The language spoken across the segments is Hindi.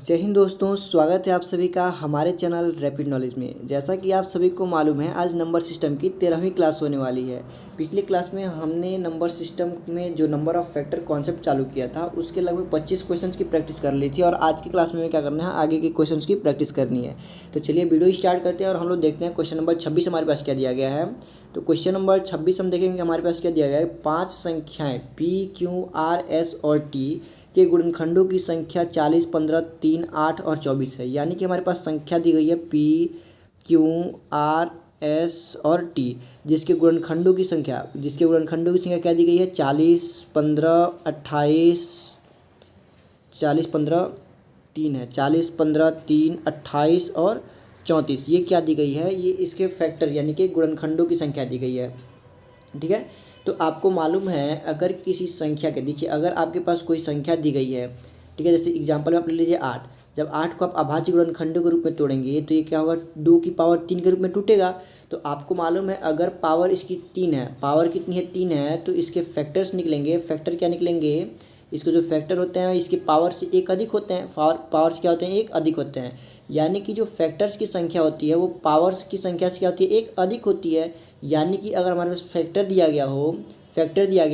जय हिंद दोस्तों, स्वागत है आप सभी का हमारे चैनल रैपिड नॉलेज में। जैसा कि आप सभी को मालूम है, आज नंबर सिस्टम की 13वीं क्लास होने वाली है। पिछली क्लास में हमने नंबर सिस्टम में जो नंबर ऑफ फैक्टर कॉन्सेप्ट चालू किया था उसके लगभग 25 क्वेश्चंस की प्रैक्टिस कर ली थी और आज की क्लास में क्या करना है, आगे के क्वेश्चंस की प्रैक्टिस करनी है। तो चलिए वीडियो स्टार्ट करते हैं और हम लोग देखते हैं क्वेश्चन नंबर 26 हमारे पास क्या दिया गया है। तो क्वेश्चन नंबर 26 हम देखेंगे हमारे पास क्या दिया गया है। 5 संख्याएँ P, Q, R, S और T के गुणनखंडों की संख्या 40, 15, 3, 8 और 24 है। यानी कि हमारे पास संख्या दी गई है P, Q, R, S और T, जिसके गुणनखंडों की संख्या क्या दी गई है, 40, 15, 28, 40, 15, 3 है, 40, 15, 3, 28 और 34। ये क्या दी गई है, ये इसके फैक्टर यानी कि गुणनखंडों की संख्या दी गई है। ठीक है, तो आपको मालूम है अगर किसी संख्या के, देखिए अगर आपके पास कोई संख्या दी गई है, ठीक है, जैसे एग्जांपल में आप ले लीजिए 8। जब 8 को आप अभाज्य गुणनखंडों के रूप में तोड़ेंगे तो ये क्या होगा, 2 की पावर 3 के रूप में टूटेगा। तो आपको मालूम है अगर पावर इसकी 3 है, पावर कितनी है, 3 है, तो इसके फैक्टर्स निकलेंगे। फैक्टर क्या निकलेंगे, इसके जो फैक्टर होते हैं इसके पावर से एक अधिक होते हैं। पावर से क्या होते हैं, एक अधिक होते हैं। यानी कि जो फैक्टर्स की संख्या होती है वो पावर्स की संख्या से क्या होती है, एक अधिक होती है। यानी कि अगर हमारे पास फैक्टर दिया गया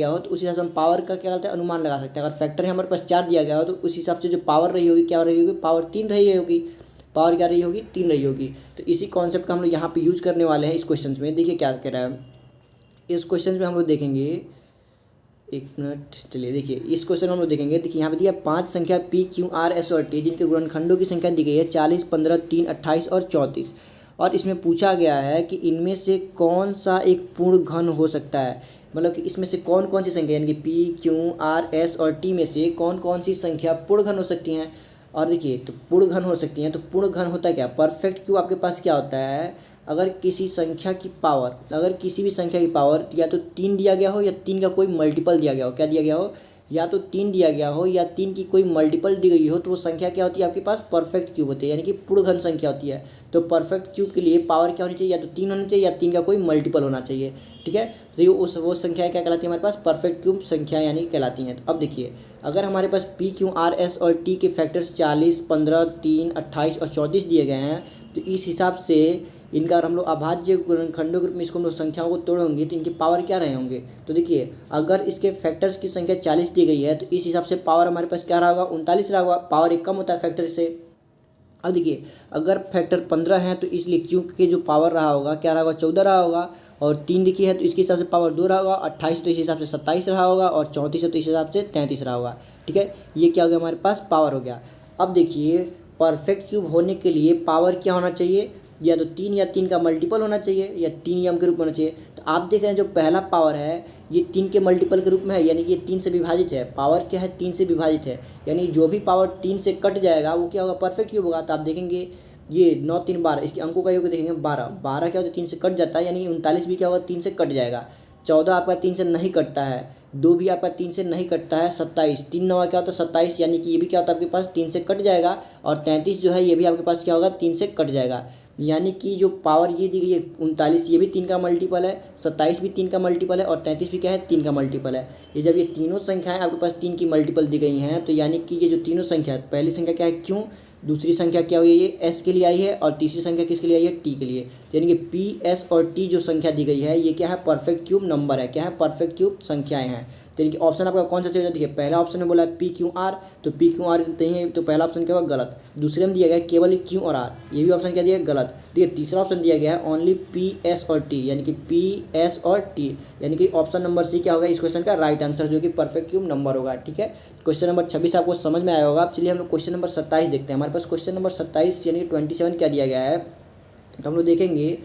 हो तो उस हिसाब से हम पावर का क्या करते हैं, अनुमान लगा सकते हैं। अगर फैक्टर हमारे पास 4 दिया गया हो तो उस हिसाब से जो पावर रही होगी क्या रही होगी, पावर 3 रही होगी। पावर क्या रही होगी, 3 रही होगी। तो इसी कॉन्सेप्ट का हम लोग यहाँ पे यूज करने वाले हैं इस क्वेश्चन में। देखिए क्या कह रहा है इस क्वेश्चन में, हम लोग देखेंगे, एक मिनट, चलिए देखिए इस क्वेश्चन में हम लोग देखेंगे। देखिए यहाँ पे दिया 5 संख्या P, Q, R, S और T जिनके गुणनखंडों की संख्या दी गई है 40, 15, 3, 28 और 34। और इसमें पूछा गया है कि इनमें से कौन सा एक पूर्ण घन हो सकता है। मतलब कि इसमें से कौन कौन सी संख्या यानी कि P, Q, R, S और T में से कौन कौन सी संख्या पूर्ण घन हो सकती हैं। और देखिए तो पूर्ण घन हो सकती हैं, तो पूर्ण घन होता है क्या, परफेक्ट क्यूब आपके पास क्या होता है, अगर किसी भी संख्या की पावर या तो 3 दिया गया हो या 3 का कोई मल्टीपल दिया गया हो, क्या दिया गया हो, या तो 3 दिया गया हो या 3 की कोई मल्टीपल दी गई हो, तो वो संख्या क्या होती है आपके पास, परफेक्ट क्यूब होती है, यानी कि पूर्ण घन संख्या होती है। तो परफेक्ट क्यूब के लिए पावर क्या होनी चाहिए, या तो 3 होनी चाहिए या 3 का कोई मल्टीपल होना चाहिए। ठीक है, तो ये वो संख्या क्या कहलाती है हमारे पास, परफेक्ट क्यूब संख्या यानी कहलाती हैं। तो अब देखिए अगर हमारे पास P, Q, R, S और T के फैक्टर्स 40, 15, 3, 28 और 34 दिए गए हैं, तो इस हिसाब से इनका अगर हम लोग अभाज्य गुणनखंडों के रूप में इसको हम लोग संख्याओं को तोड़ेंगे तो इनकी पावर क्या रहे होंगे। तो देखिए अगर इसके फैक्टर्स की संख्या 40 दी गई है तो इस हिसाब से पावर हमारे पास क्या रहा होगा, 39 रहा होगा। पावर एक कम होता है फैक्टर से। अब देखिए अगर फैक्टर 15 है तो इसलिए क्यू के जो पावर रहा होगा क्या रहा होगा, 14 रहा होगा। और 3 लिखी है तो इसके हिसाब से पावर 2 रहा होगा। 28 तो इस हिसाब से 27 रहा होगा और 34 है तो इस हिसाब से 33 रहा होगा। ठीक है, ये क्या हो गया, हमारे पास पावर हो गया। अब देखिए परफेक्ट क्यूब होने के लिए पावर क्या होना चाहिए, या तो 3 या 3 का मल्टीपल होना चाहिए या 3 यम के रूप में होना चाहिए। तो आप देख रहे हैं जो पहला पावर है ये 3 के मल्टीपल के रूप में है, यानी कि ये 3 से विभाजित है। पावर क्या है, 3 से विभाजित है, यानी जो भी पावर 3 से कट जाएगा वो क्या होगा, परफेक्ट क्यूब होगा। तो आप देखेंगे ये 9, 3, 12, इसके अंकों का योग देखेंगे 12। 12 क्या होता है, 3 से कट जाता है, यानी 39 भी क्या होगा, 3 से कट जाएगा। 14 आपका 3 से नहीं कटता है। 2 भी आपका 3 से नहीं कटता है। 27, 3 9 क्या होता है 27, यानी कि ये भी क्या होता है आपके पास 3 से कट जाएगा। और 33 जो है ये भी आपके पास क्या होगा, 3 से कट जाएगा। यानी कि जो पावर ये दी गई है 39, ये भी 3 का मल्टीपल है। 27 भी 3 का मल्टीपल है और 33 भी क्या है, 3 का मल्टीपल है। ये जब ये तीनों संख्याएं आपके पास 3 की मल्टीपल दी गई हैं तो यानी कि ये जो तीनों संख्या है, पहली संख्या क्या है क्यों, दूसरी संख्या क्या हुई है ये एस के लिए आई है और तीसरी संख्या किसके लिए आई है, टी के लिए। यानी कि पी, एस और टी जो संख्या दी गई है ये क्या है, परफेक्ट क्यूब नंबर है। क्या है, परफेक्ट क्यूब संख्याएं हैं। यानी कि ऑप्शन आपका कौन सा सही हो जाती है, पहला ऑप्शन में बोला है P, Q, R, तो P, Q, R नहीं है तो पहला ऑप्शन क्या होगा, गलत। दूसरे में दिया गया केवल Q और R, ये भी ऑप्शन क्या दिया गलत। देखिए तीसरा ऑप्शन दिया गया है ओनली P, S और T, यानी कि P, S और T, यानी कि ऑप्शन नंबर सी क्या होगा इस क्वेश्चन का राइट आंसर, जो कि परफेक्ट क्यूब नंबर होगा। ठीक है, क्वेश्चन नंबर 26 आपको समझ में आया होगा। अब चलिए हम लोग क्वेश्चन नंबर 27 देखते हैं। हमारे पास क्वेश्चन नंबर 27 यानी कि 27 क्या दिया गया है, तो हम लोग देखेंगे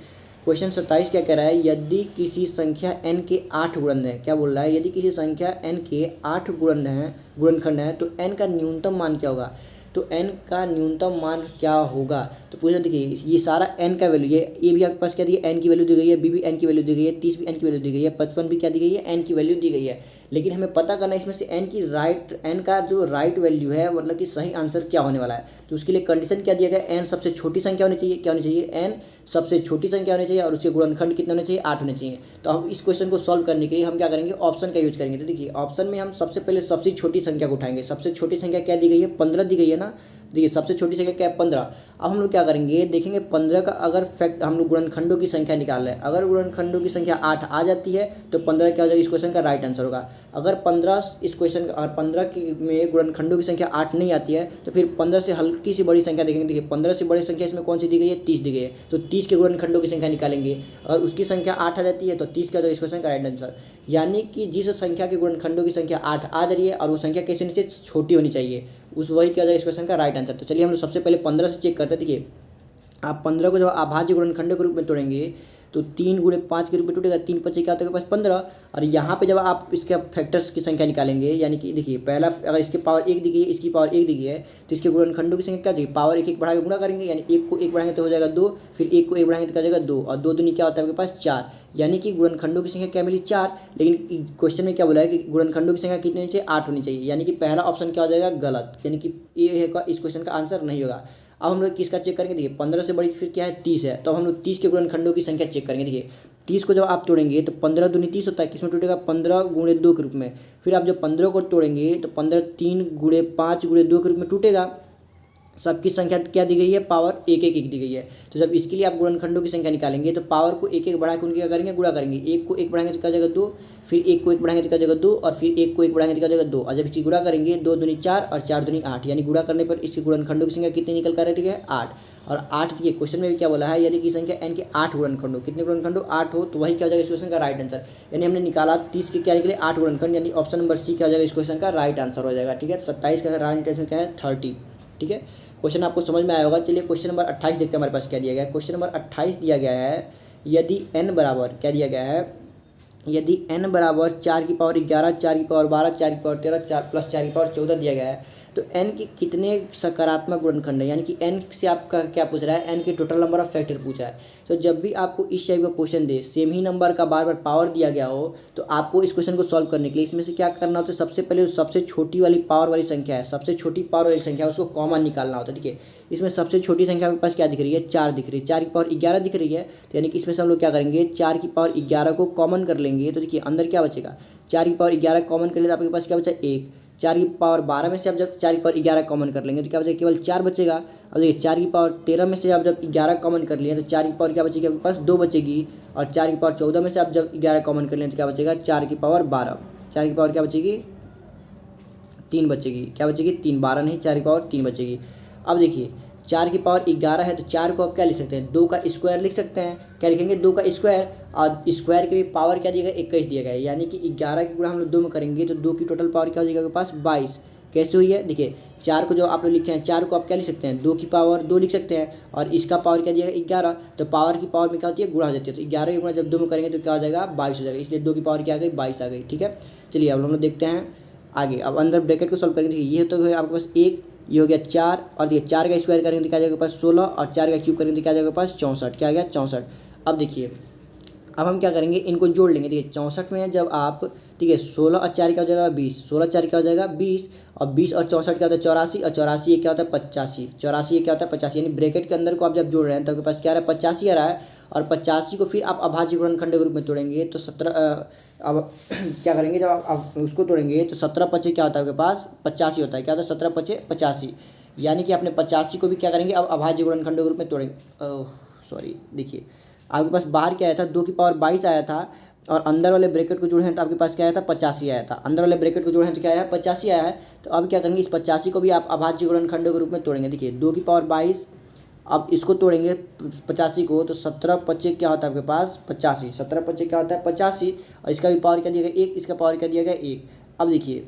क्वेश्चन 27 क्या कह रहा है, यदि किसी संख्या n के 8 गुणन है, क्या बोल रहा है, यदि किसी संख्या n के 8 गुणनखंड है तो n का न्यूनतम मान क्या होगा। तो n का न्यूनतम मान क्या होगा, तो पूछा देखिए ये सारा n का वैल्यू, ये भी आपके पास क्या दी है, n की वैल्यू दी गई है, b भी n की वैल्यू दी गई है, 30 भी n की वैल्यू दी गई है, 55 भी क्या दी गई है, n की वैल्यू दी गई है। लेकिन हमें पता करना है इसमें से n का जो राइट वैल्यू है, मतलब कि सही आंसर क्या होने वाला है। तो उसके लिए कंडीशन क्या दिया गया, n सबसे छोटी संख्या होनी चाहिए, क्या होनी चाहिए, n सबसे छोटी संख्या होनी चाहिए और उसके गुणनखंड कितने होने चाहिए, 8 होने चाहिए। तो हम इस क्वेश्चन को सॉल्व करने के लिए हम क्या करेंगे, ऑप्शन का यूज करेंगे। तो देखिए ऑप्शन में हम सबसे पहले सबसे छोटी संख्या को उठाएंगे। सबसे छोटी संख्या क्या दी गई है, 15 दी गई है ना, देखिए सबसे छोटी संख्या क्या है 15। अब हम लोग क्या करेंगे देखेंगे 15 का अगर फैक्ट हम लोग गुणनखंडों की संख्या निकाल रहे हैं, अगर गुणनखंडों की संख्या 8 आ जाती है तो 15 क्या हो जाएगा इस क्वेश्चन का राइट आंसर होगा। अगर 15 इस क्वेश्चन का और 15 की में गुणनखंडों की संख्या 8 नहीं आती है तो फिर 15 से हल्की सी बड़ी संख्या देखेंगे। देखिए 15 से बड़ी संख्या इसमें कौन सी दी गई है 30 दी गई है, तो 30 के गुणनखंडों की संख्या निकालेंगे। अगर उसकी संख्या 8 आ जाती है तो 30 का हो जाएगा इस क्वेश्चन का राइट आंसर। यानी कि जिस संख्या के गुणनखंडों की संख्या 8 आ जा रही है और वो संख्या कैसे नीचे छोटी होनी चाहिए, उस वही क्या हो जाएगा इस क्वेश्चन का राइट आंसर। तो चलिए हम लोग सबसे पहले 15 से चेक करते हैं। देखिए आप 15 को जब अभाज्य गुणनखंडों के रूप में तोड़ेंगे तो 3 गुणे 5 के रूप में टूटेगा, 3 पचे क्या होता है आपके पास 15। और यहाँ पे जब आप इसके फैक्टर्स की संख्या निकालेंगे, यानी कि देखिए पहला अगर इसके पावर 1 दी गई है, इसकी पावर 1 दी गई है, तो इसके गुणनखंडों की संख्या क्या देगी पावर 1 1 बढ़ा के गुणा करेंगे, यानी 1 को 1 बढ़ाएंगे तो हो जाएगा 2, फिर 1 को 1 बढ़ाएंगे तो क्या हो जाएगा 2, और 2 दूनी क्या होता है आपके पास 4। यानी कि गुणनखंडों की संख्या क्या मिली 4, लेकिन क्वेश्चन में क्या बोला है कि गुणनखंडों की संख्या कितनी होनी चाहिए 8 होनी चाहिए, यानी कि पहला ऑप्शन क्या हो जाएगा गलत, यानी कि ये इस क्वेश्चन का आंसर नहीं होगा। अब हम लोग किसका चेक करेंगे, देखिए 15 से बड़ी फिर क्या है 30 है, तो हम लोग 30 के गुणनखंडों की संख्या चेक करेंगे। देखिए 30 को जब आप तोड़ेंगे तो 15 दूनी 30 होता है, किसमें टूटेगा 15 गुणे 2 के रूप में। फिर आप जब 15 को तोड़ेंगे तो 15 3 गुणे 5 गुणे 2 के रूप में टूटेगा। सबकी संख्या क्या दी गई है पावर 1 1 1 दी गई है। तो जब इसके लिए आप गुणनखंडों की संख्या निकालेंगे तो पावर को 1 1 बढ़ा के उनके क्या करेंगे गुणा करेंगे। 1 को 1 बढ़ाएंगे तो क्या हो जाएगा 2, फिर 1 को 1 बढ़ाएंगे तो क्या हो जाएगा 2, और फिर 1 को 1 बढ़ाएंगे तो क्या हो जाएगा 2, और जब इसकी गुणा करेंगे 2 दूनी 4 और 4 दूनी 8, यानी गुणा करने पर इसके गुणनखंडों की संख्या कितनी निकल कर रही है 8। और 8 देखिए क्वेश्चन में भी क्या बोला है, यदि की संख्या n के 8 गुणनखंड हो, कितने गुणनखंड हो 8 हो, तो वही क्या हो जाएगा इस क्वेश्चन का राइट आंसर। यानी हमने निकाला 30 के क्या निकले 8 गुणनखंड, यानी ऑप्शन नंबर सी क्या हो जाएगा इस क्वेश्चन का राइट आंसर हो जाएगा। ठीक है 27 का राइट आंसर क्या है 30। ठीक है क्वेश्चन आपको समझ में आया होगा। चलिए क्वेश्चन नंबर 28 देखते हैं हमारे पास क्या दिया गया है। क्वेश्चन नंबर 28 दिया गया है, यदि n बराबर क्या दिया गया है, यदि n बराबर 4 की पावर 11, 4 की पावर 12, 4 की पावर 13, 4 प्लस 4 की पावर 14 दिया गया है, तो n के कितने सकारात्मक गुणनखंड है, यानी कि n से आपका क्या पूछ रहा है n के टोटल नंबर ऑफ फैक्टर पूछा है। तो जब भी आपको इस टाइप का क्वेश्चन दे, सेम ही नंबर का बार बार पावर दिया गया हो, तो आपको इस क्वेश्चन को सॉल्व करने के लिए इसमें से क्या करना होता है, सबसे पहले सबसे छोटी वाली पावर वाली संख्या है, सबसे छोटी पावर वाली संख्या है उसको कॉमन निकालना होता है। देखिए इसमें सबसे छोटी संख्या आपके पास क्या दिख रही है 4 दिख रही है, 4 की पावर 11 दिख रही है, तो यानी कि इसमें से हम लोग क्या करेंगे 4 की पावर 11 को कॉमन कर लेंगे। तो देखिए अंदर क्या बचेगा 4 की पावर 11 कॉमन कर ले तो आपके पास क्या बचा 1। 4 की पावर 12 में से आप जब 4 की पावर 11 कॉमन कर लेंगे तो क्या बचेगा केवल 4 बचेगा। अब देखिए 4 की पावर 13 में से आप जब 11 कॉमन कर लिए तो 4 की पावर क्या बचेगी आपके पास 2 बचेगी, और 4 की पावर 14 में से आप जब 11 कॉमन कर लें तो क्या बचेगा 4 की पावर 12, 4 की पावर क्या बचेगी 3 बचेगी, क्या बचेगी 3, 12 नहीं 4 की पावर 3 बचेगी। अब देखिए 4 की पावर 11 है तो 4 को आप क्या लिख सकते हैं 2 का स्क्वायर लिख सकते हैं। क्या लिखेंगे 2 का स्क्वायर, और स्क्वायर के भी पावर क्या दिया गया 21 दिया गया है, यानी कि 11 की गुणा हम लोग 2 में करेंगे तो 2 की टोटल पावर क्या हो जाएगा आपके पास 22। कैसे हुई है देखिए 4 को जो आप लोग लिखे हैं 4 को आप क्या लिख सकते हैं 2 की पावर 2 लिख सकते हैं, और इसका पावर क्या दिया गया 11, तो पावर की पावर में क्या होती है गुणा हो जाती है, तो 11 की गुणा जब 2 में करेंगे तो क्या हो जाएगा 22 हो जाएगा, इसलिए 2 की पावर क्या आ गई 22 आ गई। ठीक है चलिए अब हम लोग देखते हैं आगे। अब अंदर ब्रैकेट को सॉल्व करेंगे, ये तो है आपके पास 1, ये हो गया 4, और देखिए 4 का स्क्वायर करेंगे तो क्या आ जाएगा पास 16, और 4 का क्यूब करेंगे तो क्या आ जाएगा पास 64, क्या आ गया 64। अब देखिए अब हम क्या करेंगे इनको जोड़ लेंगे। देखिए 64 में जब आप ठीक है 16 और 4 क्या हो जाएगा 20, 16 4 क्या हो जाएगा 20, और 20 और 64 क्या होता है 84, और 84 ये क्या होता है 85, 84 ये क्या होता है 85, यानी ब्रैकेट के अंदर को आप जब जोड़ रहे हैं तो आपके पास क्या आ रहा है 85 आ रहा है, और 85 को फिर आप अभाज्य गुणनखंड के रूप में तोड़ेंगे तो 17 अब क्या करेंगे जब आप उसको तोड़ेंगे तो 17 पचे क्या होता है आपके पास 85 होता है, क्या होता है 17 पचे 85, यानी कि अपने 85 को भी क्या करेंगे अब अभाज्य गुणनखंड के रूप में तोड़ेंगे। सॉरी देखिए आपके पास बाहर क्या आया था 2 की पावर 22 आया था, और अंदर वाले ब्रैकेट को जोड़े हैं तो आपके पास क्या आया था 85 आया था, अंदर वाले ब्रैकेट को जोड़े हैं तो क्या आया है 85 आया है। तो अब क्या करेंगे इस 85 को भी आप अभाज्य गुणनखंड के रूप में तोड़ेंगे। देखिए 2 की पावर 22, अब इसको तोड़ेंगे 85 को तो 17 पचे क्या होता है आपके पास 85, 17 पचे क्या होता है 85, और इसका भी पावर क्या दिया गया 1, इसका पावर क्या दिया गया 1। अब देखिए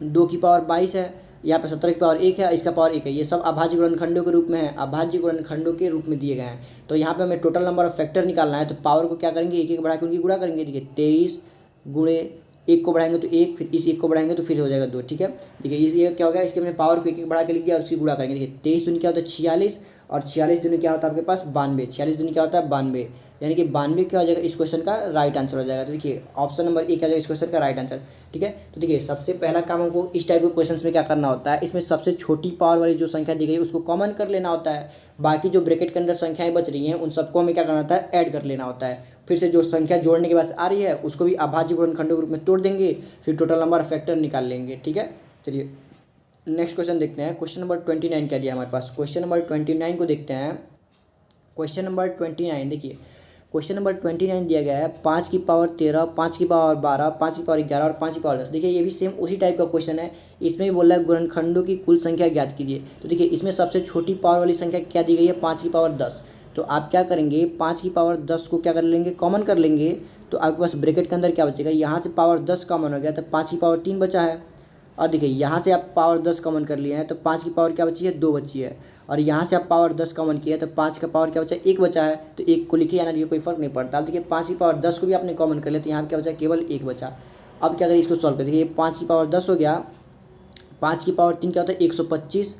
2 की पावर 22 है, यहाँ पे 17 की पावर 1 है, इसका पावर 1 है, ये सब अभाज्य गुणनखंडों के रूप में है, अभाज्य गुणनखंडों के रूप में दिए गए हैं। तो यहाँ पे हमें टोटल नंबर ऑफ फैक्टर निकालना है, तो पावर को क्या करेंगे 1 1 बढ़ा के उनकी गुणा करेंगे। देखिए 23 गुणे 1 को बढ़ाएंगे तो 1, फिर इस 1 को बढ़ाएंगे तो फिर हो जाएगा 2। ठीक है देखिए ये क्या हो गया इसके हमने पावर को 1 1 बढ़ा के लिख दिया और उसकी गुणा करेंगे। देखिए 23 दूनी क्या होता है 46, और 46 दूनी क्या होता है आपके पास 92, 46 दूनी क्या होता है 92, यानी कि 92 क्या हो जाएगा इस क्वेश्चन का राइट आंसर हो जाएगा। तो देखिए ऑप्शन नंबर 1 क्या हो जाएगा इस क्वेश्चन का राइट आंसर। ठीक है तो देखिए सबसे पहला काम हमको इस टाइप के क्वेश्चंस में क्या करना होता है, इसमें सबसे छोटी पावर वाली जो संख्या दी गई है उसको कॉमन कर लेना होता है, बाकी जो ब्रैकेट के अंदर संख्याएं बच रही हैं उन सबको हमें क्या करना होता है ऐड कर लेना होता है। फिर से जो संख्या जोड़ने के बाद आ रही है उसको भी अभाज्य गुणनखंडों के रूप में तोड़ देंगे, फिर टोटल नंबर फैक्टर निकाल लेंगे। ठीक है चलिए नेक्स्ट क्वेश्चन देखते हैं। क्वेश्चन नंबर 29 क्या दिया हमारे पास, क्वेश्चन नंबर 29 को देखते हैं। क्वेश्चन नंबर 29 देखिए, क्वेश्चन नंबर 29 दिया गया है 5 की पावर 13, 5 की पावर 12, 5 की पावर 11 और 5 की पावर 10। देखिए ये भी सेम उसी टाइप का क्वेश्चन है। इसमें भी बोल रहा है गुणनखंडों की कुल संख्या ज्ञात कीजिए। तो देखिए इसमें सबसे छोटी पावर वाली संख्या क्या दी गई है, 5 की पावर 10। तो आप क्या करेंगे, 5 की पावर 10 को क्या कर लेंगे, कॉमन कर लेंगे। तो आपके पास ब्रैकेट के अंदर क्या बचेगा, यहाँ से पावर 10 कॉमन हो गया तो 5 की पावर 3 बचा है। और देखिए यहाँ से आप पावर 10 कॉमन कर लिए हैं तो 5 की पावर क्या बची है, 2 बची है। और यहाँ से आप पावर 10 कॉमन किया तो 5 का पावर क्या बचा है, 1 बचा है। तो 1 को लिखिए, यानी कोई फर्क नहीं पड़ता। अब देखिए 5 की पावर 10 को भी आपने कॉमन कर लिया तो यहाँ पे क्या बचा, केवल 1 बचा। अब क्या करें, इसको सॉल्व कर देखिए, 5 की पावर 10 हो गया, 5 की पावर 3 क्या होता है 125,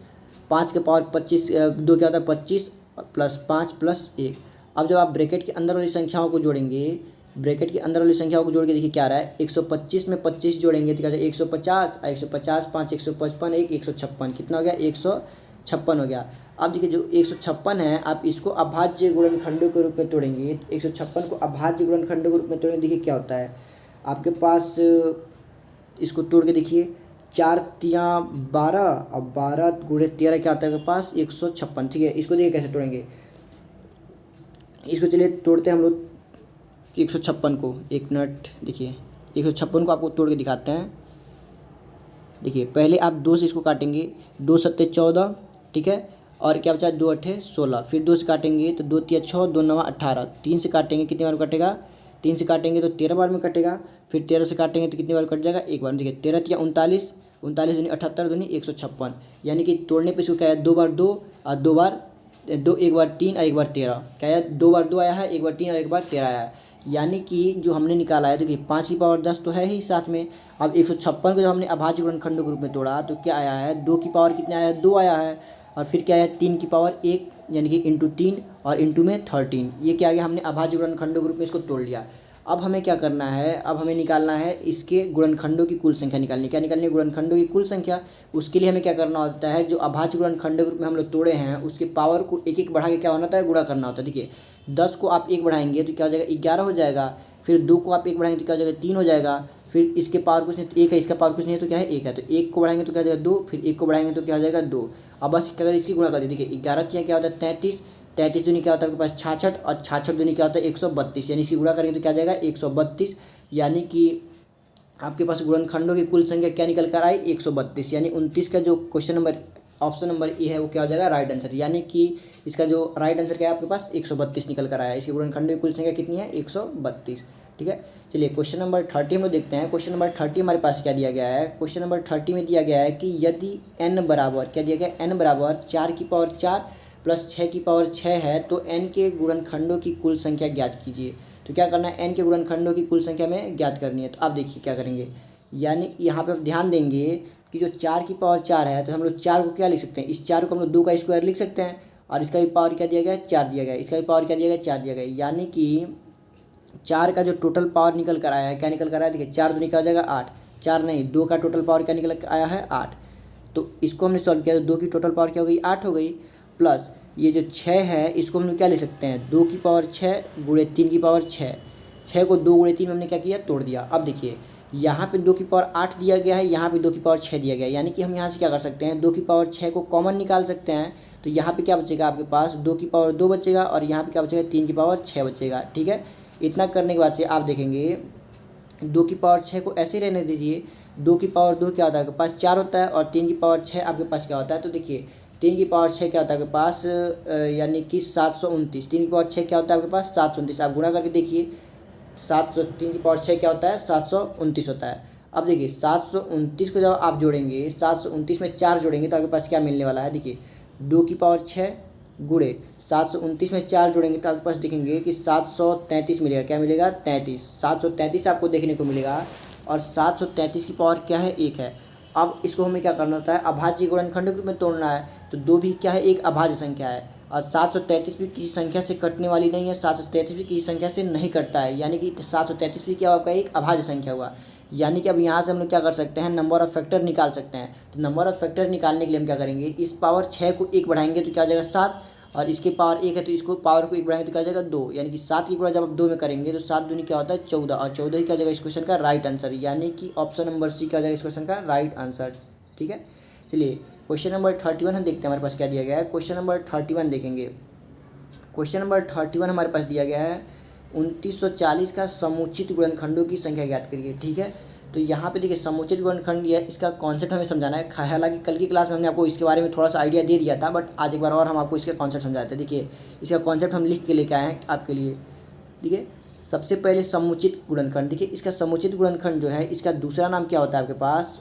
5 के पावर 25 2 क्या होता है 25 प्लस 5 प्लस 1। अब जब आप ब्रैकेट के अंदर वाली संख्याओं को जोड़ेंगे, ब्रैकेट के अंदर वाली संख्याओं को जोड़ के देखिए क्या आ रहा है, 125 में 25 जोड़ेंगे तो क्या हो जाएगा 150, 150 5 155 1 156, कितना हो गया 156 हो गया। अब देखिए जो 156 है आप इसको अभाज्य गुणनखंडों के रूप में तोड़ेंगे। तो 156 को अभाज्य गुणनखंडों के रूप में तोड़ेंगे, देखिए क्या होता है आपके पास, इसको तोड़ के देखिए, 4 तियाँ 12 और 12 गुणे 13 क्या आता है आपके पास 156। ठीक है, इसको देखिए कैसे तोड़ेंगे, इसको चलिए तोड़ते हैं हम लोग 156 को। एक मिनट, देखिए 156 को आपको तोड़ के दिखाते हैं। देखिए पहले आप 2 से इसको काटेंगे, 2 सत्ते 14, ठीक है, और क्या बचा 2 अट्ठे 16। फिर 2 से काटेंगे तो 2 तिया 6, 2 नवा 18। 3 से काटेंगे कितनी बार में कटेगा, 3 से काटेंगे तो 13 बार में कटेगा। फिर 13 से काटेंगे तो कितनी बार कट जाएगा, एक बार में। देखिए 13 तिया 39, 39 दूनी 78 दूनी 156, यानी कि तोड़ने पे इसको क्या है 2 बार 2 और 2 बार 2, एक बार 3 और एक बार 13, क्या है 2 बार 2 आया है, एक बार 3 और एक बार 13 आया है। यानी कि जो हमने निकाला है, देखिए 5 की पावर 10 तो है ही साथ में। अब 156 को जब हमने अभाज्य गुणनखंडों के रूप में तोड़ा तो क्या आया है, 2 की पावर कितना आया है, 2 आया है। और फिर क्या है 3 की पावर 1, यानी कि इंटू 3 और इंटू में 13, ये क्या आ गया, हमने अभाज्य गुणनखंडों के रूप में इसको तोड़ लिया। अब हमें क्या करना है, अब हमें निकालना है इसके गुणनखंडों की कुल संख्या निकालनी। क्या निकालनी है, गुणनखंडों की कुल संख्या। उसके लिए हमें क्या करना होता है, जो अभाज्य गुणनखंडों के रूप में हम लोग तोड़े हैं उसके पावर को एक एक बढ़ा के क्या होना होता है, गुणा करना होता है। देखिए 10 को आप 1 बढ़ाएंगे तो क्या हो जाएगा 11 हो जाएगा। फिर 2 को आप 1 बढ़ाएंगे तो क्या हो जाएगा 3 हो जाएगा। फिर इसके पावर कुछ नहीं तो 1 है, इसका पावर कुछ नहीं है तो क्या है 1 है। तो 1 को बढ़ाएंगे तो क्या हो जाएगा 2, फिर 1 को बढ़ाएंगे तो क्या हो जाएगा 2। अब बस अगर इसकी गुणा कर दी, देखिए 11 क्या होता है 33, 33 दूनी क्या होता है आपके पास 66, और 66 दूनी क्या होता है 132, यानी इसकी गुणा करेंगे तो क्या आ जाएगा 132। यानी कि आपके पास गुणनखंडों की कुल संख्या क्या निकल कर आई 132। यानी 29 का जो question number option number A है वो क्या हो जाएगा राइट आंसर। यानी कि इसका जो राइट आंसर क्या है आपके पास 132 निकल कर आया है। इसके गुणनखंडों की कुल संख्या कितनी है 132। ठीक है, चलिए क्वेश्चन नंबर 30 हम लोग देखते हैं। क्वेश्चन नंबर 30 हमारे पास क्या दिया गया है, क्वेश्चन नंबर 30 में दिया गया है कि यदि n बराबर क्या दिया गया है, n बराबर 4 की पावर 4 प्लस 6 की पावर 6 है तो n के गुणनखंडों की कुल संख्या ज्ञात कीजिए। तो क्या करना है, n के गुणनखंडों की कुल संख्या में ज्ञात करनी है। तो आप देखिए क्या करेंगे, यानी यहाँ पे आप ध्यान देंगे कि जो 4 की पावर 4 है तो हम लोग 4 को क्या लिख सकते हैं, इस 4 को हम लोग 2 का स्क्वायर लिख सकते हैं। और इसका भी पावर क्या दिया गया है 4 दिया गया है, इसका भी पावर क्या दिया गया है 4 दिया गया है। यानी कि 4 का जो टोटल पावर निकल कर आया है, क्या निकल कर आया है, देखिए 4 दूनी क्या हो जाएगा 8, 4 नहीं 2 का टोटल पावर क्या निकल कर आया है 8। तो इसको हमने सॉल्व किया तो 2 की टोटल पावर क्या हो गई 8 हो गई। प्लस ये जो 6 है इसको हम लोग क्या ले सकते हैं, 2 की पावर 6 गुणे 3 की पावर 6, 6 को 2 गुणे 3 में हमने क्या किया तोड़ दिया। अब देखिए यहाँ पे 2 की पावर 8 दिया गया है, यहाँ पे 2 की पावर 6 दिया गया है। यानी कि हम यहाँ से क्या कर सकते हैं, 2 की पावर 6 को कॉमन निकाल सकते हैं। तो यहाँ पे क्या बचेगा आपके पास 2 की पावर 2 बचेगा और यहाँ पे क्या बचेगा 3 की पावर 6 बचेगा। ठीक है, इतना करने के बाद से आप देखेंगे 2 की पावर 6 को ऐसे रहने दीजिए। 2 की पावर 2 क्या होता है आपके पास 4 होता है और 3 की पावर 6 आपके पास क्या होता है, तो देखिए 3 की पावर 6 क्या होता है आपके पास यानी कि 729। 3 की पावर 6 क्या होता है आपके पास 729, आप गुणा करके देखिए 3 की पावर 6 क्या होता है 729 होता है। अब देखिए 729 को जब आप जोड़ेंगे, 729 में 4 जोड़ेंगे तो आपके पास क्या मिलने वाला है, देखिए 2 की पावर 6 गुणे 729 में 4 जोड़ेंगे तो आपके पास देखेंगे कि 733 मिलेगा। क्या मिलेगा 33, 733 आपको देखने को मिलेगा। और 733 की पावर क्या है 1 है। अब इसको हमें क्या करना होता है, अभाज्य गुणनखंड के रूप में तोड़ना है। तो 2 भी क्या है एक अभाज्य संख्या है और 733 भी किसी संख्या से कटने वाली नहीं है, 733 भी किसी संख्या से नहीं कटता है। यानी कि 733 भी क्या होगा एक अभाज्य संख्या हुआ। यानी कि अब यहाँ से हम लोग क्या कर सकते हैं, नंबर ऑफ फैक्टर निकाल सकते हैं। तो नंबर ऑफ फैक्टर निकालने के लिए हम क्या करेंगे, इस पावर 6 को 1 बढ़ाएंगे तो क्या हो जाएगा 7, और इसके पावर 1 है तो इसको पावर को 1 बढ़ाएंगे तो क्या हो जाएगा 2। यानी कि 7 की गुणा जब आप 2 में करेंगे तो 7 दूनी क्या होता है 14, और 14 ही क्या हो जाएगा इस क्वेश्चन का राइट आंसर। यानी कि ऑप्शन नंबर सी क्या हो जाएगा इस क्वेश्चन का राइट आंसर। ठीक है, चलिए क्वेश्चन नंबर 31 हम देखते हैं हमारे पास क्या दिया गया है। क्वेश्चन नंबर 31 देखेंगे। क्वेश्चन नंबर 31 हमारे पास दिया गया है 2940 का समुचित गुणनखंडों की संख्या ज्ञात करिए। ठीक है, तो यहाँ पे देखिए समुचित गुणनखंड या इसका कॉन्सेप्ट हमें समझाना है। हालांकि कल की क्लास में हमने आपको इसके बारे में थोड़ा सा आइडिया दे दिया था, बट आज एक बार और हम आपको इसका कॉन्सेप्ट समझाते हैं। देखिए इसका कॉन्सेप्ट हम लिख के लेके आए हैं आपके लिए। देखिए सबसे पहले समुचित गुणनखंड, देखिए इसका समुचित गुणनखंड जो है इसका दूसरा नाम क्या होता है आपके पास।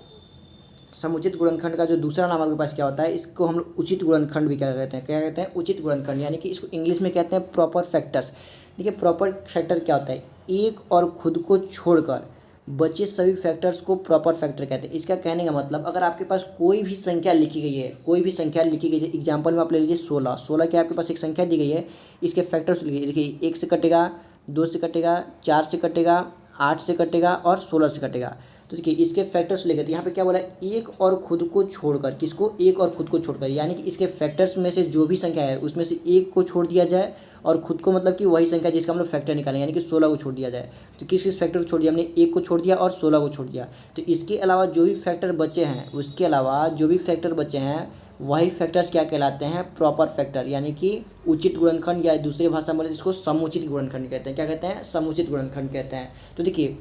समुचित गुणनखंड का जो दूसरा नाम आपके पास क्या होता है, इसको हम लोग उचित गुणनखंड भी क्या कहते हैं, क्या कहते हैं, उचित गुणनखंड, यानी कि इसको इंग्लिश में कहते हैं प्रॉपर फैक्टर्स। देखिए प्रॉपर फैक्टर क्या होता है, एक और खुद को छोड़कर बचे सभी फैक्टर्स को प्रॉपर फैक्टर कहते हैं। इसका कहने का मतलब अगर आपके पास कोई भी संख्या लिखी गई है, कोई भी संख्या लिखी गई है, एग्जाम्पल में आप ले लीजिए 16, 16 के आपके पास एक संख्या दी गई है, इसके फैक्टर्स लिखिए। देखिए 1 से कटेगा, 2 से कटेगा, 4 से कटेगा, 8 से कटेगा और 16 से कटेगा। तो देखिए इसके फैक्टर्स लेकर, तो यहाँ पे क्या बोला है, एक और खुद को छोड़कर, किसको, एक और खुद को छोड़कर, यानी कि इसके फैक्टर्स में से जो भी संख्या है उसमें से एक को छोड़ दिया जाए और खुद को मतलब कि वही संख्या जिसका हम लोग फैक्टर निकालेंगे, यानी कि 16 को छोड़ दिया जाए। तो किस किस फैक्टर को छोड़ दिया हमने, एक को छोड़ दिया और 16 को छोड़ दिया। तो इसके अलावा जो भी फैक्टर बचे हैं, उसके अलावा जो भी फैक्टर बचे हैं वही फैक्टर्स क्या कहलाते हैं, प्रॉपर फैक्टर, यानी कि उचित गुणनखंड, या दूसरी भाषा में इसको समुचित गुणनखंड कहते हैं। क्या कहते हैं, समुचित गुणनखंड कहते हैं। तो देखिए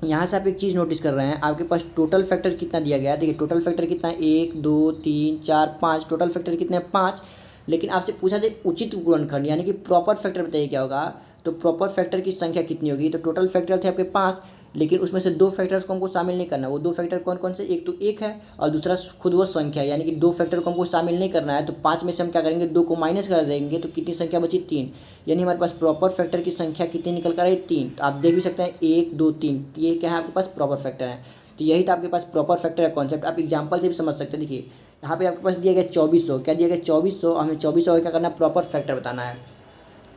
यहाँ से आप एक चीज़ नोटिस कर रहे हैं, आपके पास टोटल फैक्टर कितना दिया गया है। देखिए टोटल फैक्टर कितना है, 1 2 3 4 5, टोटल फैक्टर कितने हैं, 5। लेकिन आपसे पूछा जाए उचित गुणनखंड यानी कि प्रॉपर फैक्टर, बताइए क्या होगा। तो प्रॉपर फैक्टर की संख्या कितनी होगी, तो टोटल फैक्टर थे आपके 5, लेकिन उसमें से 2 फैक्टर्स को हमको शामिल नहीं करना है। वो 2 फैक्टर कौन कौन से, एक तो 1 है और दूसरा खुद वो संख्या है, यानी कि 2 फैक्टर को हमको शामिल नहीं करना है। तो 5 में से हम क्या करेंगे, 2 को माइनस कर देंगे, तो कितनी संख्या बची, 3। यानी हमारे पास प्रॉपर फैक्टर की संख्या कितनी निकल कर आई, 3। तो आप देख भी सकते हैं 1 2 3, ये क्या है आपके पास प्रॉपर फैक्टर है। तो यही था आपके पास प्रॉपर फैक्टर का कॉन्सेप्ट। आप एग्जाम्पल से भी समझ सकते हैं। देखिए यहाँ पे आपके पास दिया गया 2400, क्या दिया गया 2400, हमें 2400 का क्या करना है, प्रॉपर फैक्टर बताना है।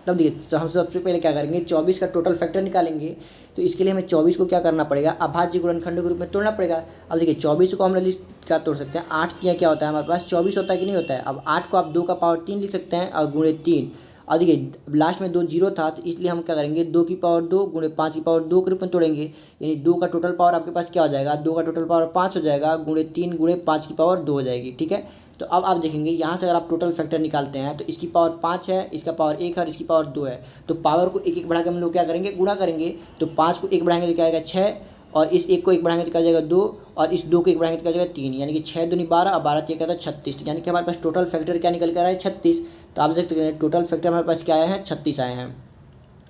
तब देखिए तो हम सबसे पहले क्या करेंगे, 24 का टोटल फैक्टर निकालेंगे। तो इसके लिए हमें 24 को क्या करना पड़ेगा, अभाज्य गुणनखंडों के रूप में तोड़ना पड़ेगा। अब देखिए 24 को हम लोग क्या तोड़ सकते हैं, 8 दिया क्या होता है हमारे पास, 24 होता है कि नहीं होता है। अब 8 को आप 2 का पावर 3 लिख सकते हैं और गुणे 3, और देखिए लास्ट में 2 जीरो था, तो इसलिए हम क्या करेंगे, 2 की पावर 2 गुणे 5 की पावर 2 के रूप में तोड़ेंगे। यानी 2 का टोटल पावर आपके पास क्या हो जाएगा, 2 का टोटल पावर 5 हो जाएगा, गुणे 3 गुणे 5 की पावर 2 हो जाएगी। ठीक है, तो अब आप देखेंगे यहाँ से अगर आप टोटल फैक्टर निकालते हैं तो इसकी पावर 5 है, इसका पावर 1 है और इसकी पावर 2 है। तो पावर को एक एक बढ़ा के हम लोग क्या करेंगे, गुणा करेंगे। तो 5 को 1 बढ़ाएंगे तो क्या आएगा 6, और इस 1 को 1 बढ़ाएंगे तो क्या जाएगा 2, और इस 2 को 1 बढ़ाएंगे तो क्या जाएगा 3, यानी कि 6 दूनी 12 और 12 3 क्या था 36। यानी कि हमारे पास टोटल फैक्टर क्या निकल कर आया है, 36। तो आप देख सकते हैं टोटल फैक्टर हमारे पास क्या आया है, 36 आए हैं।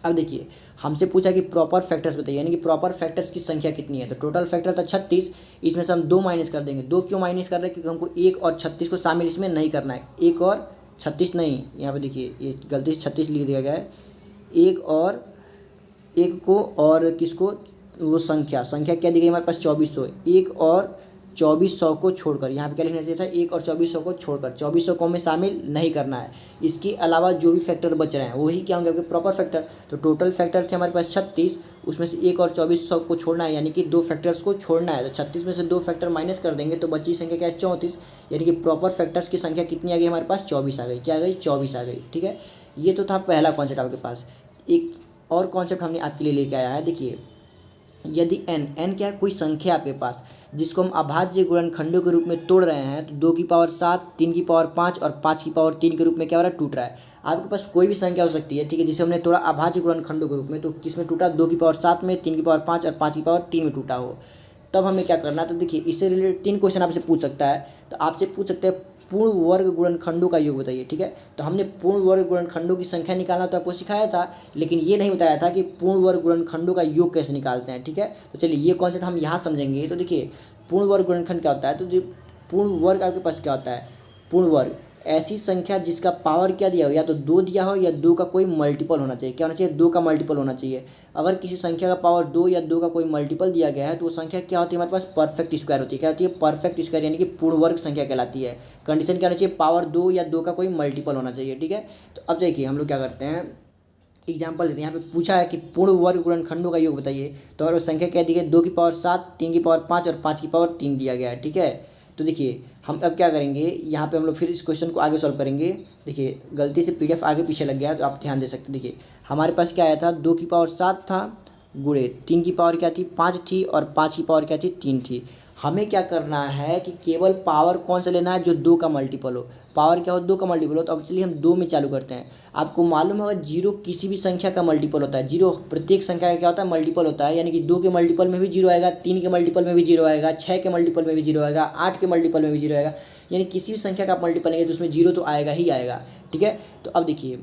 अब देखिए हमसे पूछा कि प्रॉपर फैक्टर्स बताइए, यानी कि प्रॉपर फैक्टर्स की संख्या कितनी है। तो टोटल फैक्टर था 36, इसमें से हम 2 माइनस कर देंगे। 2 क्यों माइनस कर रहे हैं, क्योंकि हमको 1 और 36 को शामिल इसमें नहीं करना है। 1 और 36 नहीं, यहाँ पे देखिए ये गलती से 36 लिख दिया गया है। 1 और 1 को और किसको, वो संख्या क्या दी गई हमारे पास 2400, 1 और 2400 को छोड़कर, यहाँ पे क्या लिखना चाहिए था, 1 और 2400 को छोड़कर, 2400 को हमें शामिल नहीं करना है। इसके अलावा जो भी फैक्टर बच रहे हैं वही क्या होंगे आपके प्रॉपर फैक्टर। तो टोटल फैक्टर थे हमारे पास 36, उसमें से 1 और 2400 को छोड़ना है, यानी कि 2 फैक्टर्स को छोड़ना है। तो 36 में से 2 फैक्टर माइनस कर देंगे तो बची संख्या क्या है 34, यानी कि प्रॉपर फैक्टर्स की संख्या कितनी आ गई हमारे पास, 24 आ गई। क्या आ गई, 24 आ गई। ठीक है, ये तो था पहला कॉन्सेप्ट आपके पास। एक और कॉन्सेप्ट हमने आपके लिए लेके आया है। देखिए यदि n क्या है, कोई संख्या आपके पास जिसको हम अभाज्य गुणनखंडों के रूप में तोड़ रहे हैं, तो 2 की पावर 7, 3 की पावर 5 और 5 की पावर 3 के रूप में क्या हो रहा है, टूट रहा है। आपके पास कोई भी संख्या हो सकती है, ठीक है, जिसे हमने तोड़ा अभाज्य गुणनखंडों के रूप में, तो किस में टूटा, 2 की पावर 7 में, 3 की पावर 5 और 5 की पावर 3 में टूटा हो। तब हमें क्या करना है, तो देखिए इससे रिलेटेड 3 क्वेश्चन आपसे पूछ सकता है। तो आपसे पूछ सकते हैं पूर्ण वर्ग गुणनखंडों का योग बताइए। ठीक है, तो हमने पूर्ण वर्ग गुणनखंडों की संख्या निकालना तो आपको सिखाया था, लेकिन ये नहीं बताया था कि पूर्ण वर्ग गुणनखंडों का योग कैसे निकालते हैं। ठीक है, तो चलिए ये कॉन्सेप्ट हम यहाँ समझेंगे। तो देखिए पूर्ण वर्ग गुणनखंड क्या होता है, तो जो पूर्ण वर्ग आपके पास क्या होता है, पूर्ण वर्ग ऐसी संख्या जिसका पावर क्या दिया हो, या तो 2 दिया हो या 2 का कोई मल्टीपल होना चाहिए। क्या होना चाहिए, 2 का मल्टीपल होना चाहिए। अगर किसी संख्या का पावर 2 या 2 का कोई मल्टीपल दिया गया है तो वो संख्या क्या होती है हमारे पास, परफेक्ट स्क्वायर होती है। क्या होती है, परफेक्ट स्क्वायर, यानी कि पूर्ण वर्ग संख्या कहलाती है। कंडीशन क्या होना चाहिए, पावर 2 या 2 का कोई मल्टीपल होना चाहिए। ठीक है, तो अब देखिए हम लोग क्या करते हैं, एग्जाम्पल देते हैं। यहाँ पे पूछा है कि पूर्ण वर्ग गुणनखंडों का योग बताइए, तो हमारे संख्या क्या दी गई, 2 की पावर 7, 3 की पावर 5 और 5 की पावर 3 दिया गया है। ठीक है, तो देखिए हम अब क्या करेंगे, यहाँ पे हम लोग फिर इस क्वेश्चन को आगे सॉल्व करेंगे। देखिए गलती से PDF आगे पीछे लग गया है, तो आप ध्यान दे सकते हैं। देखिए हमारे पास क्या आया था, 2 की पावर 7 था, गुणे 3 की पावर क्या थी 5 थी, और 5 की पावर क्या थी 3 थी। हमें क्या करना है कि केवल पावर कौन सा लेना है, जो 2 का मल्टीपल हो। पावर क्या हो, 2 का मल्टीपल हो। तो अब चलिए हम 2 में चालू करते हैं। आपको मालूम होगा 0 किसी भी संख्या का मल्टीपल होता है। 0 प्रत्येक संख्या का क्या होता है, मल्टीपल होता है। यानी कि 2 के मल्टीपल में भी 0 आएगा, 3 के मल्टीपल में भी 0 आएगा, 6 के मल्टीपल में भी 0 आएगा, 8 के मल्टीपल में भी 0 आएगा। यानी किसी भी संख्या का आप मल्टीपल लेंगे तो उसमें 0 तो आएगा ही आएगा। ठीक है, तो अब देखिए